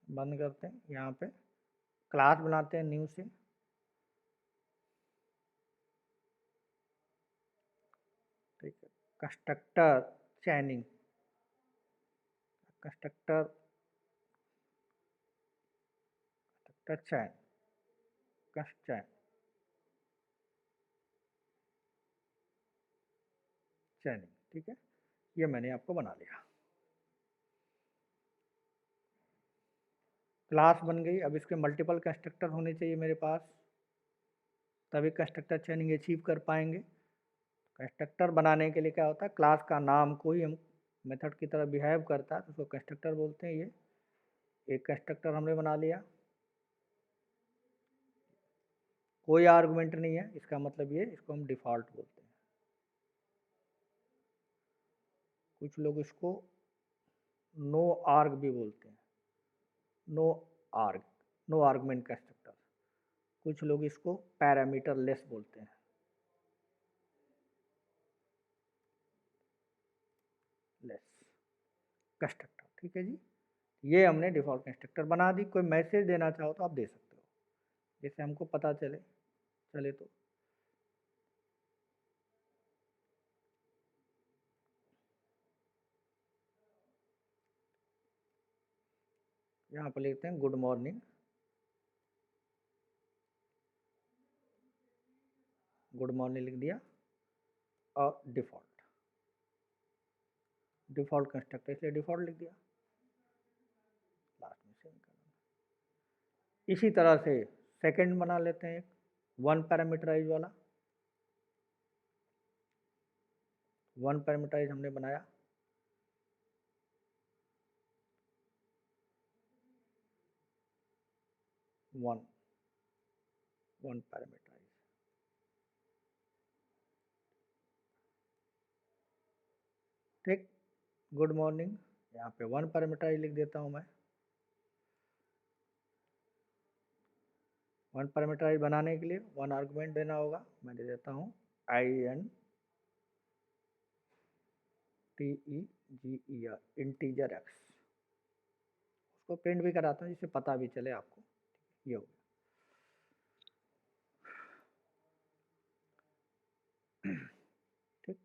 बंद करते हैं। यहाँ पे क्लास बनाते हैं न्यू से, ठीक है, कंस्ट्रक्टर चैनिंग, कंस्ट्रक्टर चैन, चैन चैनिंग, ठीक है, ये मैंने आपको बना लिया। क्लास बन गई। अब इसके मल्टीपल कंस्ट्रक्टर होने चाहिए मेरे पास, तभी कंस्ट्रक्टर चैनिंग अचीव कर पाएंगे। कंस्ट्रक्टर बनाने के लिए क्या होता है, क्लास का नाम कोई हम मेथड की तरह बिहेव करता है तो उसको कंस्ट्रक्टर बोलते हैं। ये एक कंस्ट्रक्टर हमने बना लिया, कोई आर्गुमेंट नहीं है, इसका मतलब ये, इसको हम डिफ़ॉल्ट बोलते हैं। कुछ लोग इसको नो आर्ग भी बोलते हैं, नो आर्ग, नो आर्गुमेंट कंस्ट्रक्टर। कुछ लोग इसको पैरामीटर लेस बोलते हैं, लेस कंस्ट्रक्टर। ठीक है जी, ये हमने डिफ़ॉल्ट कंस्ट्रक्टर बना दी। कोई मैसेज देना चाहो तो आप दे सकते हो, जिससे हमको पता चले तो। यहाँ पर लिखते हैं गुड मॉर्निंग, गुड मॉर्निंग लिख दिया, और डिफ़ॉल्ट कंस्ट्रक्टर इसलिए डिफ़ॉल्ट लिख दिया, लास्ट में सेम करना। इसी तरह से सेकंड बना लेते हैं, एक 1 पैरामीटराइज वाला। 1 पैरामीटराइज हमने बनाया, वन पैरामीटराइज, ठीक। गुड मॉर्निंग, यहाँ पे 1 पैरामीटराइज लिख देता हूँ मैं। 1 पैरामीटराइज बनाने के लिए 1 आर्गुमेंट देना होगा, मैं दे देता हूँ integer, इंटीजर एक्स। उसको प्रिंट भी कराता हूँ जिससे पता भी चले आपको। ये हो गया, ठीक।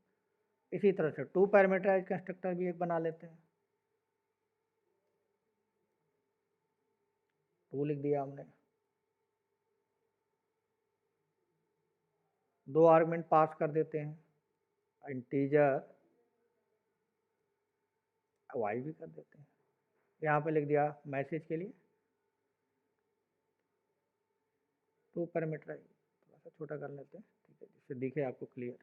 इसी तरह से 2 पैरामीटराइज कंस्ट्रक्टर भी एक बना लेते हैं। 2 लिख दिया हमने, 2 आर्गुमेंट पास कर देते हैं, इंटीजर वाई भी कर देते हैं। यहाँ पे लिख दिया मैसेज के लिए 2 पैरामीटराइज, थोड़ा सा छोटा कर लेते हैं, ठीक है, जिससे दिखे आपको क्लियर।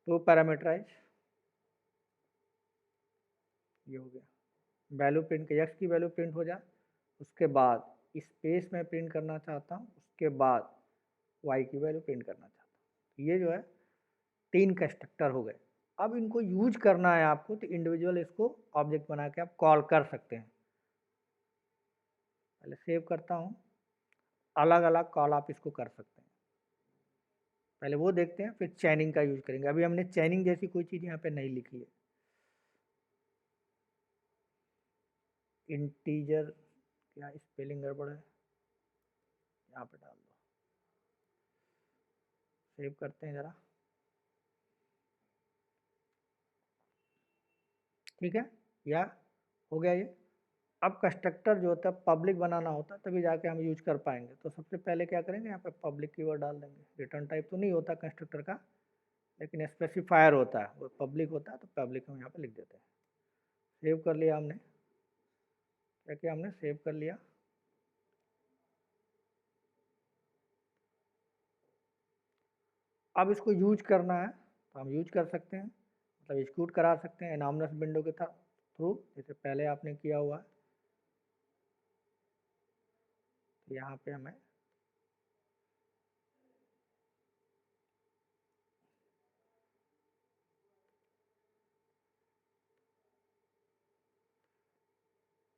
2 पैरामीटराइज, ये हो गया। वैल्यू प्रिंट के, एक्स की वैल्यू प्रिंट हो जाए, उसके बाद स्पेस में प्रिंट करना चाहता हूँ, उसके बाद वाई की वैल्यू प्रिंट करना चाहता हूँ। ये जो है 3 कंस्ट्रक्टर हो गए। अब इनको यूज करना है आपको, तो इंडिविजुअल इसको ऑब्जेक्ट बना के आप कॉल कर सकते हैं। पहले सेव करता हूँ, अलग अलग कॉल आप इसको कर सकते हैं। पहले वो देखते हैं, फिर चैनिंग का यूज करेंगे। अभी हमने चैनिंग जैसी कोई चीज़ यहाँ पे नहीं लिखी है। इंटीजर, क्या स्पेलिंग गड़बड़ है, यहाँ पे डाल दो। सेव करते हैं ज़रा, ठीक है, या हो गया ये। अब कंस्ट्रक्टर जो होता है पब्लिक बनाना होता है, तभी जाके हम यूज कर पाएंगे। तो सबसे पहले क्या करेंगे, यहाँ पे पब्लिक कीवर्ड डाल देंगे। रिटर्न टाइप तो नहीं होता कंस्ट्रक्टर का, लेकिन स्पेसिफायर होता है, वो पब्लिक होता है, तो पब्लिक हम यहाँ पे लिख देते हैं। सेव कर लिया हमने, क्या किया हमने, सेव कर लिया। अब इसको यूज करना है तो हम यूज कर सकते हैं, मतलब एग्जीक्यूट करा सकते हैं एनॉमनस विंडो के थ्रू, जैसे पहले आपने किया हुआ है। तो यहाँ पे हमें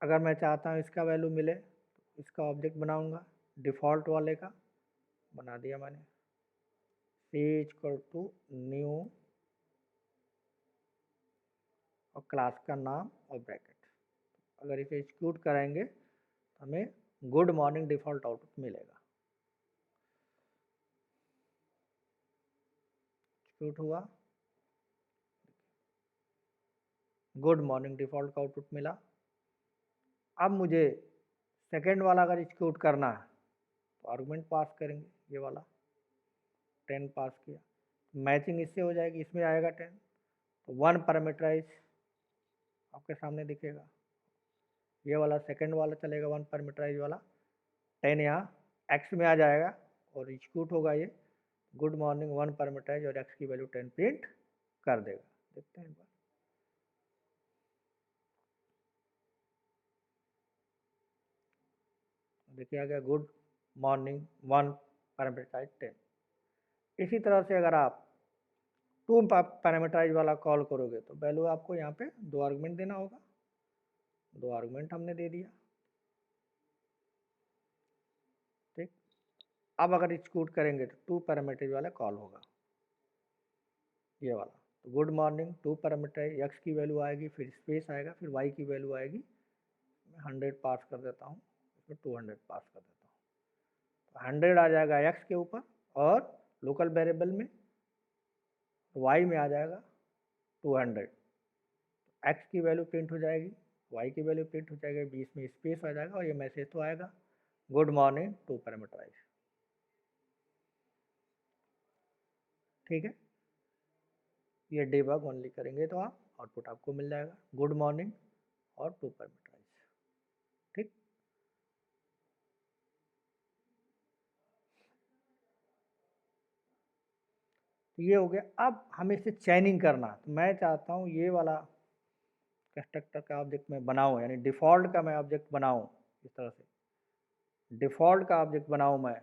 अगर मैं चाहता हूँ इसका वैल्यू मिले, तो इसका ऑब्जेक्ट बनाऊंगा, डिफ़ॉल्ट वाले का बना दिया मैंने। सी इक्वल टू न्यू और क्लास का नाम और ब्रैकेट। अगर इसे एग्जीक्यूट करेंगे तो हमें गुड मॉर्निंग डिफ़ॉल्ट आउटपुट मिलेगा। एग्जीक्यूट हुआ, गुड मॉर्निंग डिफ़ॉल्ट का आउटपुट मिला। अब मुझे सेकेंड वाला अगर एग्जीक्यूट करना है तो आर्गुमेंट पास करेंगे, ये वाला 10 पास किया, मैचिंग इससे हो जाएगी, इसमें आएगा 10, तो 1 पैरामीटराइज आपके सामने दिखेगा। ये वाला सेकंड वाला चलेगा, 1 पैरामीटराइज वाला, 10 यहाँ एक्स में आ जाएगा और एग्जीक्यूट होगा ये गुड मॉर्निंग 1 पैरामीटराइज, और एक्स की वैल्यू 10 प्रिंट कर देगा। देखते हैं एक बार, देखिए आ गया गुड मॉर्निंग 1 पैरामीटराइज 10। इसी तरह से अगर आप 2 पैरामीटराइज वाला कॉल करोगे तो वैल्यू आपको यहाँ पे 2 आर्गुमेंट देना होगा। 2 आर्गुमेंट हमने दे दिया, ठीक। अब अगर एग्जीक्यूट करेंगे तो 2 पैरामीटराइज वाला कॉल होगा, ये वाला। तो गुड मॉर्निंग 2 पैरामीटराइज, एक्स की वैल्यू आएगी, फिर स्पेस आएगा, फिर वाई की वैल्यू आएगी। मैं 100 पास कर देता हूँ, इसमें 200 पास कर देता हूँ, तो 100 आ जाएगा एक्स के ऊपर, और लोकल वेरिएबल में वाई में आ जाएगा 200। एक्स की वैल्यू प्रिंट हो जाएगी, वाई की वैल्यू प्रिंट हो जाएगी, बीच में स्पेस आ जाएगा, और ये मैसेज तो आएगा गुड मॉर्निंग 2 पैरामीटराइज, ठीक है। ये डिबग ओनली करेंगे तो आप आउटपुट आपको मिल जाएगा गुड मॉर्निंग और 2 पैरामीटराइज, ठीक। तो ये हो गया। अब हमें इसे चैनिंग करना, तो मैं चाहता हूँ ये वाला कंस्ट्रक्टर का ऑब्जेक्ट मैं बनाऊँ, यानी डिफ़ॉल्ट का मैं ऑब्जेक्ट बनाऊँ, इस तरह से डिफ़ॉल्ट का ऑब्जेक्ट बनाऊँ मैं,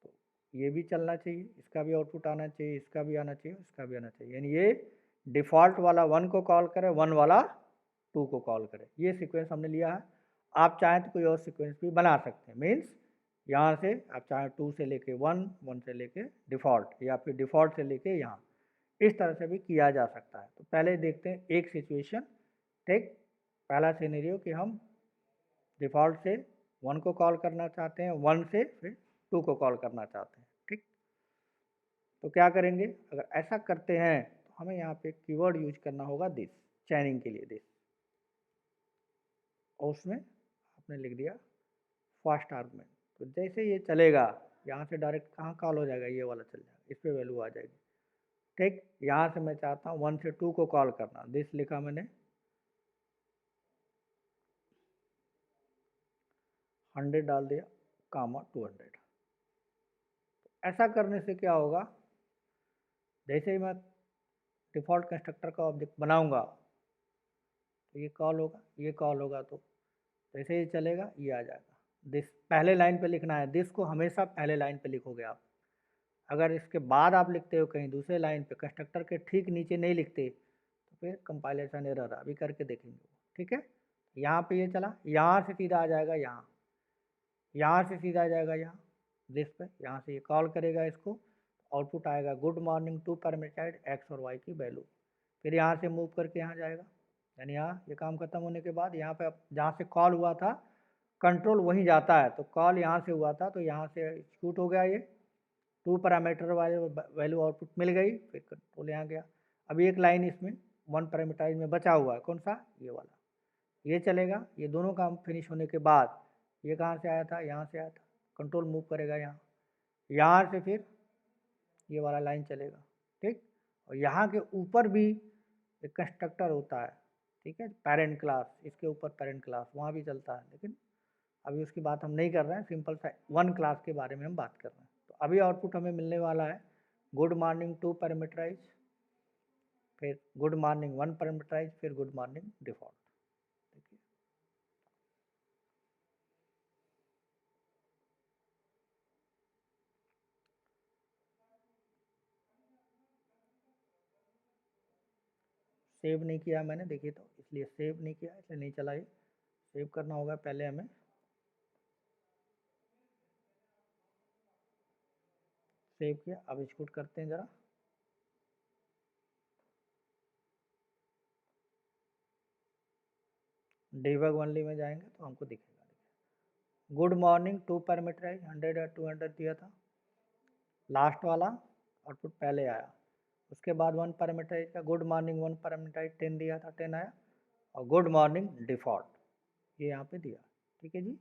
तो ये भी चलना चाहिए, इसका भी आउटपुट आना चाहिए, इसका भी आना चाहिए, इसका भी आना चाहिए, यानी ये डिफ़ॉल्ट वाला 1 को कॉल करे, 1 वाला 2 को कॉल करे। ये सीक्वेंस हमने लिया है। आप चाहें तो कोई और सीक्वेंस भी बना सकते हैं, मीन्स यहाँ से आप चाहें 2 से लेके 1, 1 से लेके डिफ़ॉल्ट, या फिर डिफ़ॉल्ट से लेके यहाँ, इस तरह से भी किया जा सकता है। तो पहले देखते हैं एक सिचुएशन, ठीक। पहला सिनेरियो कि हम डिफ़ॉल्ट से 1 को कॉल करना चाहते हैं, 1 से फिर 2 को कॉल करना चाहते हैं, ठीक। तो क्या करेंगे, अगर ऐसा करते हैं तो हमें यहाँ पे कीवर्ड यूज करना होगा दिस, चैनिंग के लिए दिस, और उसमें आपने लिख दिया फर्स्ट आर्गुमेंट। तो जैसे ये चलेगा, यहाँ से डायरेक्ट कहाँ कॉल हो जाएगा, ये वाला चल जाएगा, इस पर वैल्यू आ जाएगी, ठीक। यहाँ से मैं चाहता हूँ 1 से 2 को कॉल करना, दिस लिखा मैंने, 100 डाल दिया, कामा 200। ऐसा करने से क्या होगा, जैसे ही मैं डिफ़ॉल्ट कंस्ट्रक्टर का ऑब्जेक्ट बनाऊंगा तो ये कॉल होगा, ये कॉल होगा, तो जैसे ही चलेगा ये आ जाएगा। दिस पहले लाइन पे लिखना है, दिस को हमेशा पहले लाइन पे लिखोगे आप। अगर इसके बाद आप लिखते हो कहीं दूसरे लाइन पे कंस्ट्रक्टर के ठीक नीचे नहीं लिखते तो फिर कंपाइलेशन एरर अभी करके देखेंगे। ठीक है, यहाँ पे ये चला, यहाँ से सीधा आ जाएगा यहाँ से सीधा आ जाएगा यहाँ दिस पे, यहाँ से ये कॉल करेगा इसको, आउटपुट आएगा good morning two parameterized X और वाई की वैल्यू। फिर यहाँ से मूव करके यहाँ जाएगा, यानी यहाँ ये काम खत्म होने के बाद यहाँ पे जहाँ से कॉल हुआ था कंट्रोल वहीं जाता है, तो कॉल यहाँ से हुआ था तो यहाँ से एग्जीक्यूट हो गया, ये टू पैरामीटर वाले वैल्यू आउटपुट मिल गई, फिर कंट्रोल यहाँ गया। अभी एक लाइन इसमें वन पैरामीटराइज में बचा हुआ है, कौन सा, ये वाला, ये चलेगा। ये दोनों काम फिनिश होने के बाद ये कहाँ से आया था, यहाँ से आया था, कंट्रोल मूव करेगा यहाँ से फिर ये वाला लाइन चलेगा। ठीक, और यहाँ के ऊपर भी एक कंस्ट्रक्टर होता है, ठीक है, पेरेंट क्लास, इसके ऊपर पेरेंट क्लास वहाँ भी चलता है, लेकिन अभी उसकी बात हम नहीं कर रहे हैं, सिंपल सा वन क्लास के बारे में हम बात कर रहे हैं। तो अभी आउटपुट हमें मिलने वाला है गुड मॉर्निंग टू पैरामीटराइज, फिर गुड मॉर्निंग वन पैरामीटराइज, फिर गुड मॉर्निंग डिफॉल्ट। देखिए सेव नहीं किया मैंने, देखिए तो इसलिए सेव नहीं किया, इसलिए नहीं चला। ये सेव करना होगा पहले हमें, सेव किया, अब एग्जीक्यूट करते हैं ज़रा। डिबग ओनली में जाएंगे तो हमको दिखेगा, गुड मॉर्निंग टू पैरामीटराइज 100 या 200 दिया था, लास्ट वाला आउटपुट पहले आया। उसके बाद वन पैरामीटराइज का गुड मॉर्निंग वन पैरामीटराइज 10 दिया था, 10 आया, और गुड मॉर्निंग डिफ़ॉल्ट ये यहाँ पे दिया। ठीक है जी,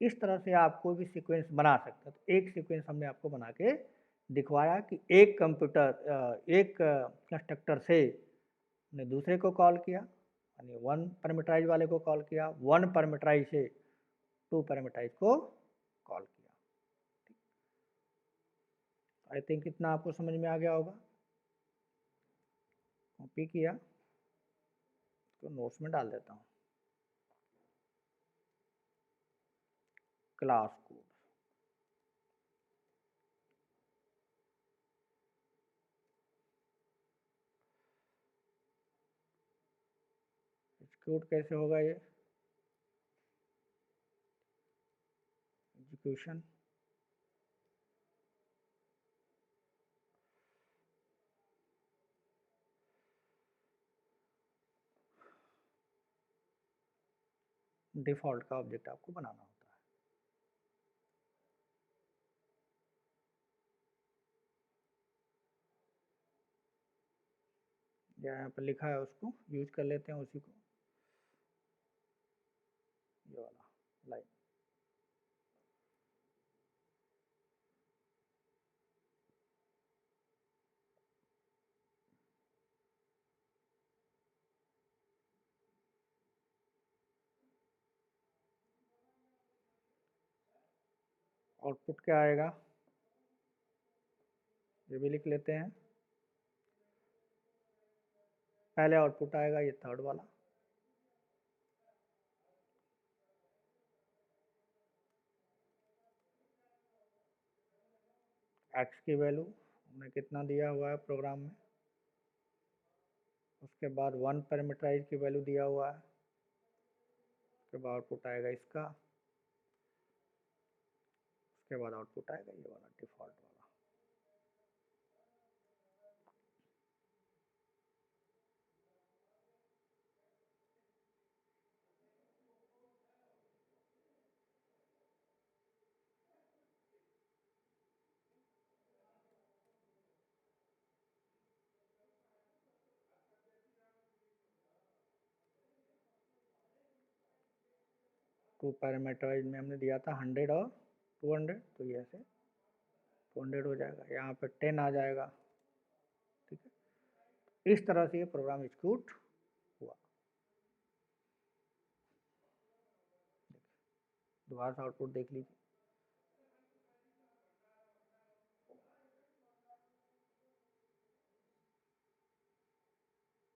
इस तरह से आप कोई भी सीक्वेंस बना सकते हैं। तो एक सीक्वेंस हमने आपको बना के दिखवाया कि एक एक कंस्ट्रक्टर से ने दूसरे को कॉल किया, यानी वन पैरामीटराइज वाले को कॉल किया, वन पैरामीटराइज से टू पैरामीटराइज को कॉल किया। आई थिंक इतना आपको समझ में आ गया होगा। कॉपी किया तो नोट्स में डाल देता हूँ, क्लास कोड, एग्जीक्यूट कैसे होगा ये, एग्जीक्यूशन, डिफ़ॉल्ट का ऑब्जेक्ट आपको बनाना होता है। यहाँ पर लिखा है उसको यूज कर लेते हैं, उसी को, ये वाला लाइन। आउटपुट क्या आएगा ये भी लिख लेते हैं। पहले आउटपुट आएगा ये थर्ड वाला, एक्स की वैल्यू हमने कितना दिया हुआ है प्रोग्राम में, उसके बाद वन पैरामीटराइज की वैल्यू दिया हुआ है, उसके बाद आउटपुट आएगा इसका, उसके बाद आउटपुट आएगा ये वाला डिफ़ॉल्ट वाला। टू पैरामीटराइज में हमने दिया था 100 और 200, तो ये ऐसे 200 हो जाएगा, यहाँ पर 10 आ जाएगा। ठीक है, इस तरह से ये प्रोग्राम एग्जीक्यूट हुआ। दोबारा से आउटपुट देख लीजिए,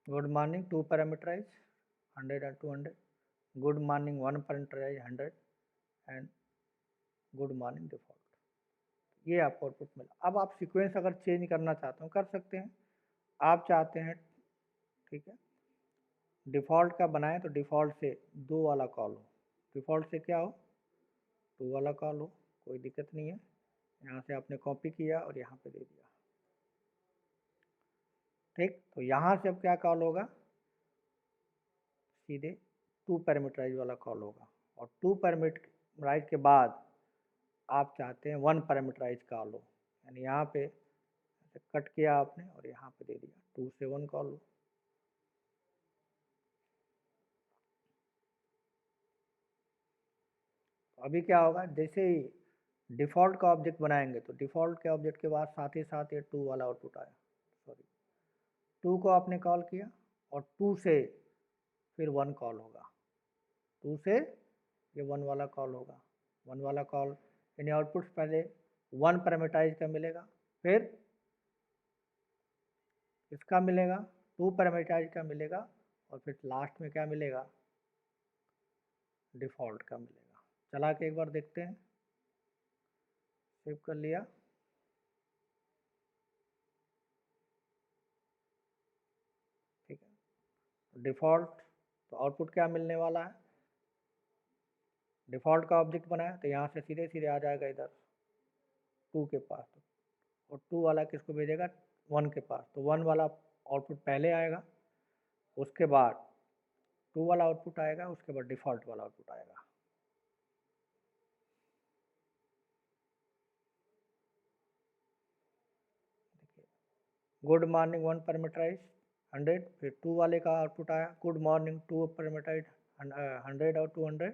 good morning two parameterize 100 and 200, good morning one parameterize 100 and good morning default. ये आपको आउटपुट मिला। अब आप सीक्वेंस अगर चेंज करना चाहते हो कर सकते हैं। आप चाहते हैं, ठीक है, डिफ़ॉल्ट का बनाएं तो डिफ़ॉल्ट से 2 वाला कॉल हो, डिफ़ॉल्ट से क्या हो 2 वाला कॉल हो, कोई दिक्कत नहीं है। यहाँ से आपने कॉपी किया और यहाँ पे दे दिया, ठीक। तो यहाँ से अब क्या कॉल होगा, सीधे 2 पैरामीटराइज वाला कॉल होगा। और 2 पैरामीटराइज के बाद आप चाहते हैं 1 पैरामीटराइज कॉल हो, यानी यहाँ पे कट किया आपने और यहाँ पे दे दिया 2 से 1 कॉल हो। अभी क्या होगा, जैसे ही डिफ़ॉल्ट का ऑब्जेक्ट बनाएंगे तो डिफ़ॉल्ट के ऑब्जेक्ट के बाद साथ ही साथ ये 2 वाला आउटपुट आया, सॉरी 2 को आपने कॉल किया और 2 से फिर 1 कॉल होगा, 2 से ये 1 वाला कॉल होगा, 1 वाला कॉल, यानी आउटपुट पहले 1 पैरामीटराइज का मिलेगा, फिर इसका मिलेगा 2 पैरामीटराइज का मिलेगा और फिर लास्ट में क्या मिलेगा, डिफ़ॉल्ट का मिलेगा। चला के एक बार देखते हैं, सेव कर लिया, ठीक है। डिफ़ॉल्ट तो आउटपुट क्या मिलने वाला है, डिफ़ॉल्ट का ऑब्जेक्ट बनाया तो यहाँ से सीधे सीधे आ जाएगा इधर 2 के पास, और 2 वाला किसको भेजेगा 1 के पास, तो 1 वाला आउटपुट पहले आएगा, उसके बाद 2 वाला आउटपुट आएगा, उसके बाद डिफ़ॉल्ट वाला आउटपुट आएगा। देखिए, गुड मॉर्निंग 1 पैरामीटराइज 100, फिर 2 वाले का आउटपुट आया गुड मॉर्निंग 2 पैरामीटराइज 100 और 200,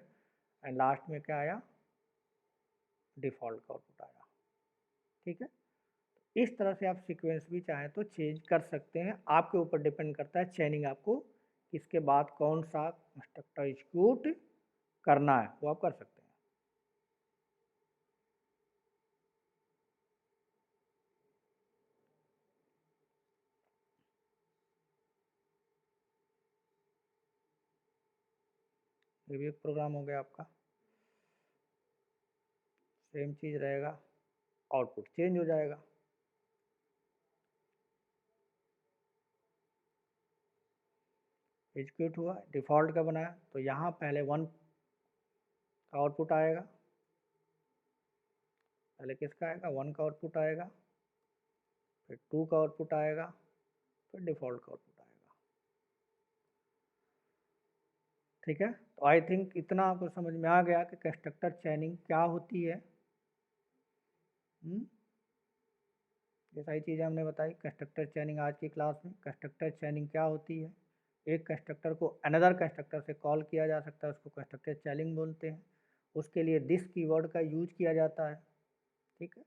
एंड लास्ट में क्या आया, डिफ़ॉल्ट का आउटपुट आया, ठीक है। इस तरह से आप सीक्वेंस भी चाहें तो चेंज कर सकते हैं, आपके ऊपर डिपेंड करता है चेनिंग आपको किसके बाद कौन सा कंस्ट्रक्टर एग्जीक्यूट करना है, वो आप कर सकते हैं। ये भी एक प्रोग्राम हो गया आपका, सेम चीज़ रहेगा, आउटपुट चेंज हो जाएगा। एग्जीक्यूट हुआ, डिफ़ॉल्ट का बनाया तो यहाँ पहले 1 का आउटपुट आएगा, पहले किसका आएगा 1 का आउटपुट आएगा, फिर 2 का आउटपुट आएगा, फिर डिफ़ॉल्ट का आउटपुट आएगा, ठीक है। तो आई थिंक इतना आपको समझ में आ गया कि कंस्ट्रक्टर चेनिंग क्या होती है। ये सारी चीज़ें हमने बताई कंस्ट्रक्टर चेनिंग आज की क्लास में। कंस्ट्रक्टर चेनिंग क्या होती है, एक कंस्ट्रक्टर को अनदर कंस्ट्रक्टर से कॉल किया जा सकता है, उसको कंस्ट्रक्टर चेनिंग बोलते हैं। उसके लिए दिस कीवर्ड का यूज किया जाता है, ठीक है।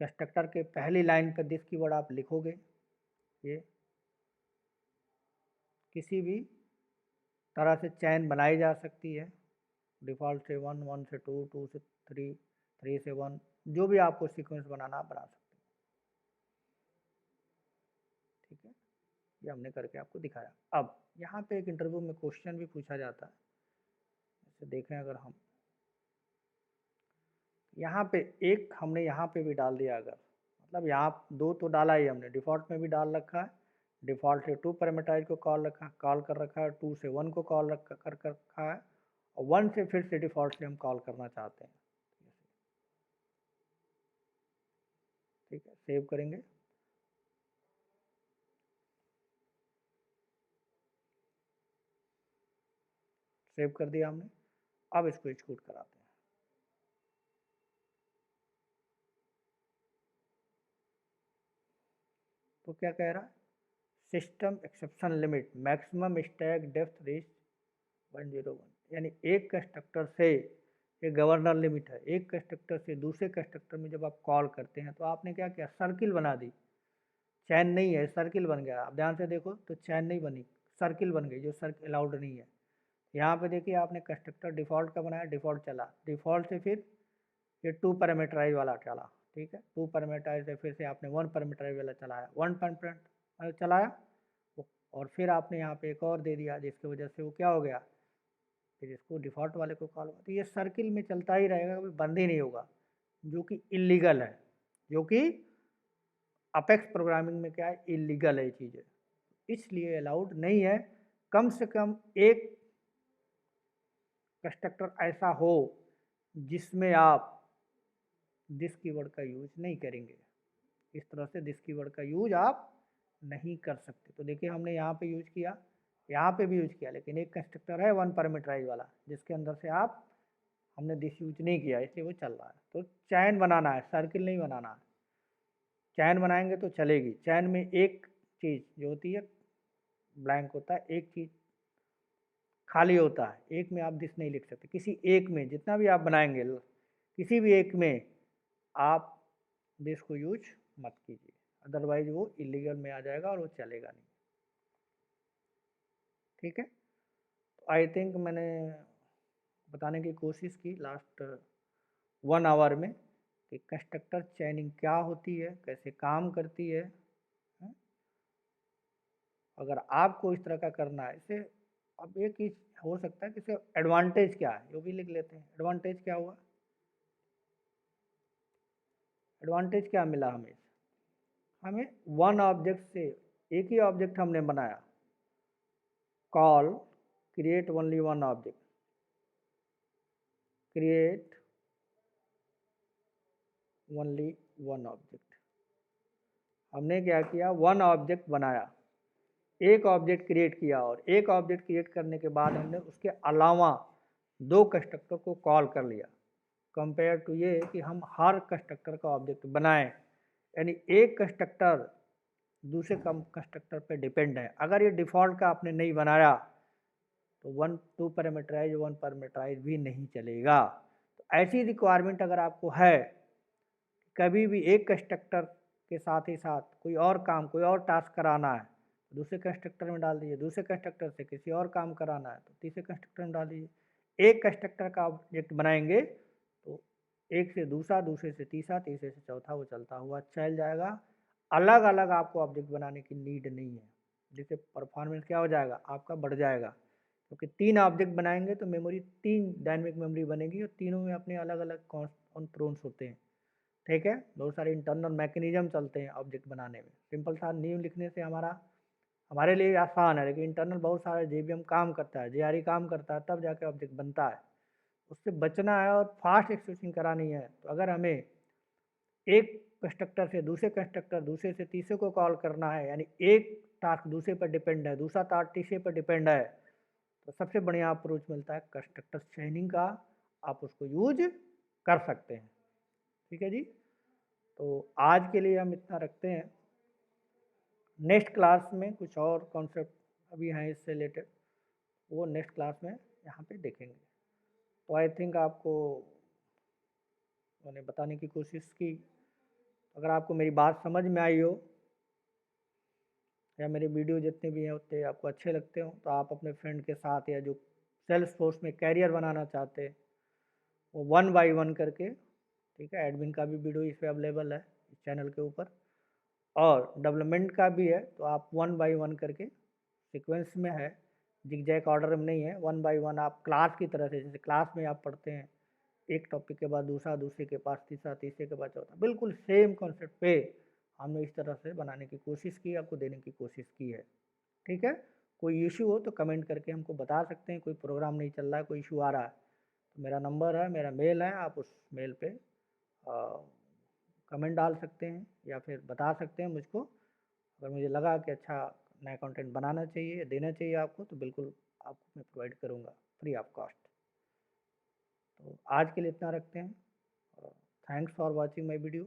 कंस्ट्रक्टर के पहली लाइन पर दिस कीवर्ड आप लिखोगे, ये किसी भी तरह से चैन बनाई जा सकती है, डिफ़ॉल्ट से 1, 1 से 2, 2 से 3, 3 से 1, जो भी आपको सीक्वेंस बनाना आप बना सकते हैं, ठीक है। ये हमने करके आपको दिखाया। अब यहाँ पे एक इंटरव्यू में क्वेश्चन भी पूछा जाता है, जैसे देखें अगर हम यहाँ पे एक हमने यहाँ पे भी डाल दिया, अगर मतलब यहाँ 2 तो डाला ही हमने, डिफ़ॉल्ट में भी डाल रखा है, डिफ़ॉल्ट से 2 पैरामीटराइज को कॉल कर रखा है, 2 से 1 को कॉल कर रखा है, और 1 से फिर से डिफ़ॉल्ट से हम कॉल करना चाहते हैं, ठीक है। सेव करेंगे, सेव कर दिया हमने। अब इसको एग्जीक्यूट कराते हैं, तो क्या कह रहा है, system exemption limit maximum stack depth reach 101, यानी एक कंस्ट्रक्टर से, ये गवर्नर लिमिट है, एक कंस्ट्रक्टर से दूसरे कंस्ट्रक्टर में जब आप कॉल करते हैं तो आपने क्या किया, सर्किल बना दी, चैन नहीं है, सर्किल बन गया। आप ध्यान से देखो तो चैन नहीं बनी, सर्किल बन गई, जो सर्किल अलाउड नहीं है। यहाँ पे देखिए आपने कंस्ट्रक्टर डिफ़ॉल्ट का बनाया, डिफ़ॉल्ट चला, डिफ़ॉल्ट से फिर ये 2 पैरामीटराइज वाला चला, ठीक है। 2 पैरामीटराइज से फिर से आपने 1 पैरामीटराइज वाला चलाया, 1 पैरामीटर चलाया, और फिर आपने यहाँ पे एक और दे दिया, जिसकी वजह से वो क्या हो गया, फिर इसको डिफ़ॉल्ट वाले को कॉल हुआ। तो ये सर्किल में चलता ही रहेगा, कभी बंद ही नहीं होगा। जो कि इलीगल है, जो कि अपेक्स प्रोग्रामिंग में क्या है, इलीगल है ये चीज़ें, इसलिए अलाउड नहीं है। कम से कम एक कंस्ट्रक्टर ऐसा हो जिसमें आप दिस कीवर्ड का यूज नहीं करेंगे। इस तरह से दिस कीवर्ड का यूज आप नहीं कर सकते। तो देखिए हमने यहाँ पे यूज किया, यहाँ पे भी यूज किया, लेकिन एक कंस्ट्रक्टर है वन पैरामीटराइज वाला जिसके अंदर से आप हमने दिस यूज नहीं किया, इसलिए वो चल रहा है। तो चैन बनाना है, सर्किल नहीं बनाना है। चैन बनाएंगे तो चलेगी। चैन में एक चीज़ जो होती है ब्लैंक होता है, एक चीज़ खाली होता है, एक में आप दिस नहीं लिख सकते। किसी एक में जितना भी आप बनाएंगे, किसी भी एक में आप दिस को यूज मत कीजिए, अदरवाइज वो इलीगल में आ जाएगा और वो चलेगा नहीं। ठीक है, तो आई थिंक मैंने बताने की कोशिश की लास्ट 1 आवर में कि कंस्ट्रक्टर चैनिंग क्या होती है, कैसे काम करती है। अगर आपको इस तरह का करना है, इसे अब एक चीज हो सकता है कि इससे एडवांटेज क्या है, वो भी लिख लेते हैं। एडवांटेज क्या हुआ, एडवांटेज क्या मिला हमें? हमें वन ऑब्जेक्ट से, एक ही ऑब्जेक्ट हमने बनाया, call create only one object, create only one object. हमने क्या किया, वन ऑब्जेक्ट बनाया, एक ऑब्जेक्ट क्रिएट किया, और एक ऑब्जेक्ट क्रिएट करने के बाद हमने उसके अलावा दो कंस्ट्रक्टर को कॉल कर लिया। कंपेयर टू ये कि हम हर कंस्ट्रक्टर का ऑब्जेक्ट बनाएं, यानी एक कंस्ट्रक्टर दूसरे कंस्ट्रक्टर पे डिपेंड है। अगर ये डिफ़ॉल्ट का आपने नहीं बनाया तो टू पैरामीटराइज वन पैरामीटराइज भी नहीं चलेगा। तो ऐसी रिक्वायरमेंट अगर आपको है, कभी भी एक कंस्ट्रक्टर के साथ ही साथ कोई और काम, कोई और टास्क कराना है, दूसरे कंस्ट्रक्टर में डाल दीजिए। दूसरे कंस्ट्रक्टर से किसी और काम कराना है तो तीसरे कंस्ट्रक्टर में डाल दीजिए। एक कंस्ट्रक्टर का ऑब्जेक्ट बनाएंगे तो एक से दूसरा, दूसरे से तीसरा, तीसरे से चौथा, वो चलता हुआ चल जाएगा। अलग अलग आपको ऑब्जेक्ट बनाने की नीड नहीं है, जिससे परफॉर्मेंस क्या हो जाएगा, आपका बढ़ जाएगा। क्योंकि तीन ऑब्जेक्ट बनाएंगे तो मेमोरी, तीन डायनेमिक मेमोरी बनेगी और तीनों में अपने अलग अलग कंट्रोल्स होते हैं। ठीक है, बहुत सारे इंटरनल मैकेनिज्म चलते हैं ऑब्जेक्ट बनाने में। सिंपल सा न्यू लिखने से हमारे लिए आसान है, लेकिन इंटरनल बहुत सारे जेबीएम काम करता है, जेआरई काम करता है, तब जाके ऑब्जेक्ट बनता है। उससे बचना है और फास्ट एक्सेसिंग करानी है, तो अगर हमें एक कंस्ट्रक्टर से दूसरे कंस्ट्रक्टर, दूसरे से तीसरे को कॉल करना है, यानी एक टास्क दूसरे पर डिपेंड है, दूसरा टास्क तीसरे पर डिपेंड है, तो सबसे बढ़िया अप्रोच मिलता है कंस्ट्रक्टर चेनिंग का। आप उसको यूज कर सकते हैं। ठीक है जी, तो आज के लिए हम इतना रखते हैं। नेक्स्ट क्लास में कुछ और कॉन्सेप्ट अभी हैं इससे रिलेटेड, वो नेक्स्ट क्लास में यहाँ पे देखेंगे। तो आई थिंक आपको मैंने बताने की कोशिश की। अगर आपको मेरी बात समझ में आई हो, या मेरे वीडियो जितने भी हैं उतने आपको अच्छे लगते हो, तो आप अपने फ्रेंड के साथ, या जो सेल्स फोर्स में कैरियर बनाना चाहते हैं, वो 1 बाय 1 करके, ठीक है, एडमिन का भी वीडियो इस पर अवेलेबल है इस चैनल के ऊपर, और डेवलपमेंट का भी है। तो आप 1 बाय 1 करके, सीक्वेंस में है, जिगजैग ऑर्डर में नहीं है, 1 बाय 1 आप क्लास की तरह से, जैसे क्लास में आप पढ़ते हैं एक टॉपिक के बाद दूसरा, दूसरे के पास तीसरा, तीसरे के बाद चौथा, बिल्कुल सेम कॉन्सेप्ट पे हमने इस तरह से बनाने की कोशिश की, आपको देने की कोशिश की है। ठीक है, कोई इशू हो तो कमेंट करके हमको बता सकते हैं। कोई प्रोग्राम नहीं चल रहा है, कोई इशू आ रहा है, तो मेरा नंबर है, मेरा मेल है, आप उस मेल पे कमेंट डाल सकते हैं या फिर बता सकते हैं मुझको। अगर मुझे लगा कि अच्छा नया कंटेंट बनाना चाहिए या देना चाहिए आपको, तो बिल्कुल आपको मैं प्रोवाइड करूँगा फ्री ऑफ कॉस्ट। तो आज के लिए इतना रखते हैं। Thanks for watching my video.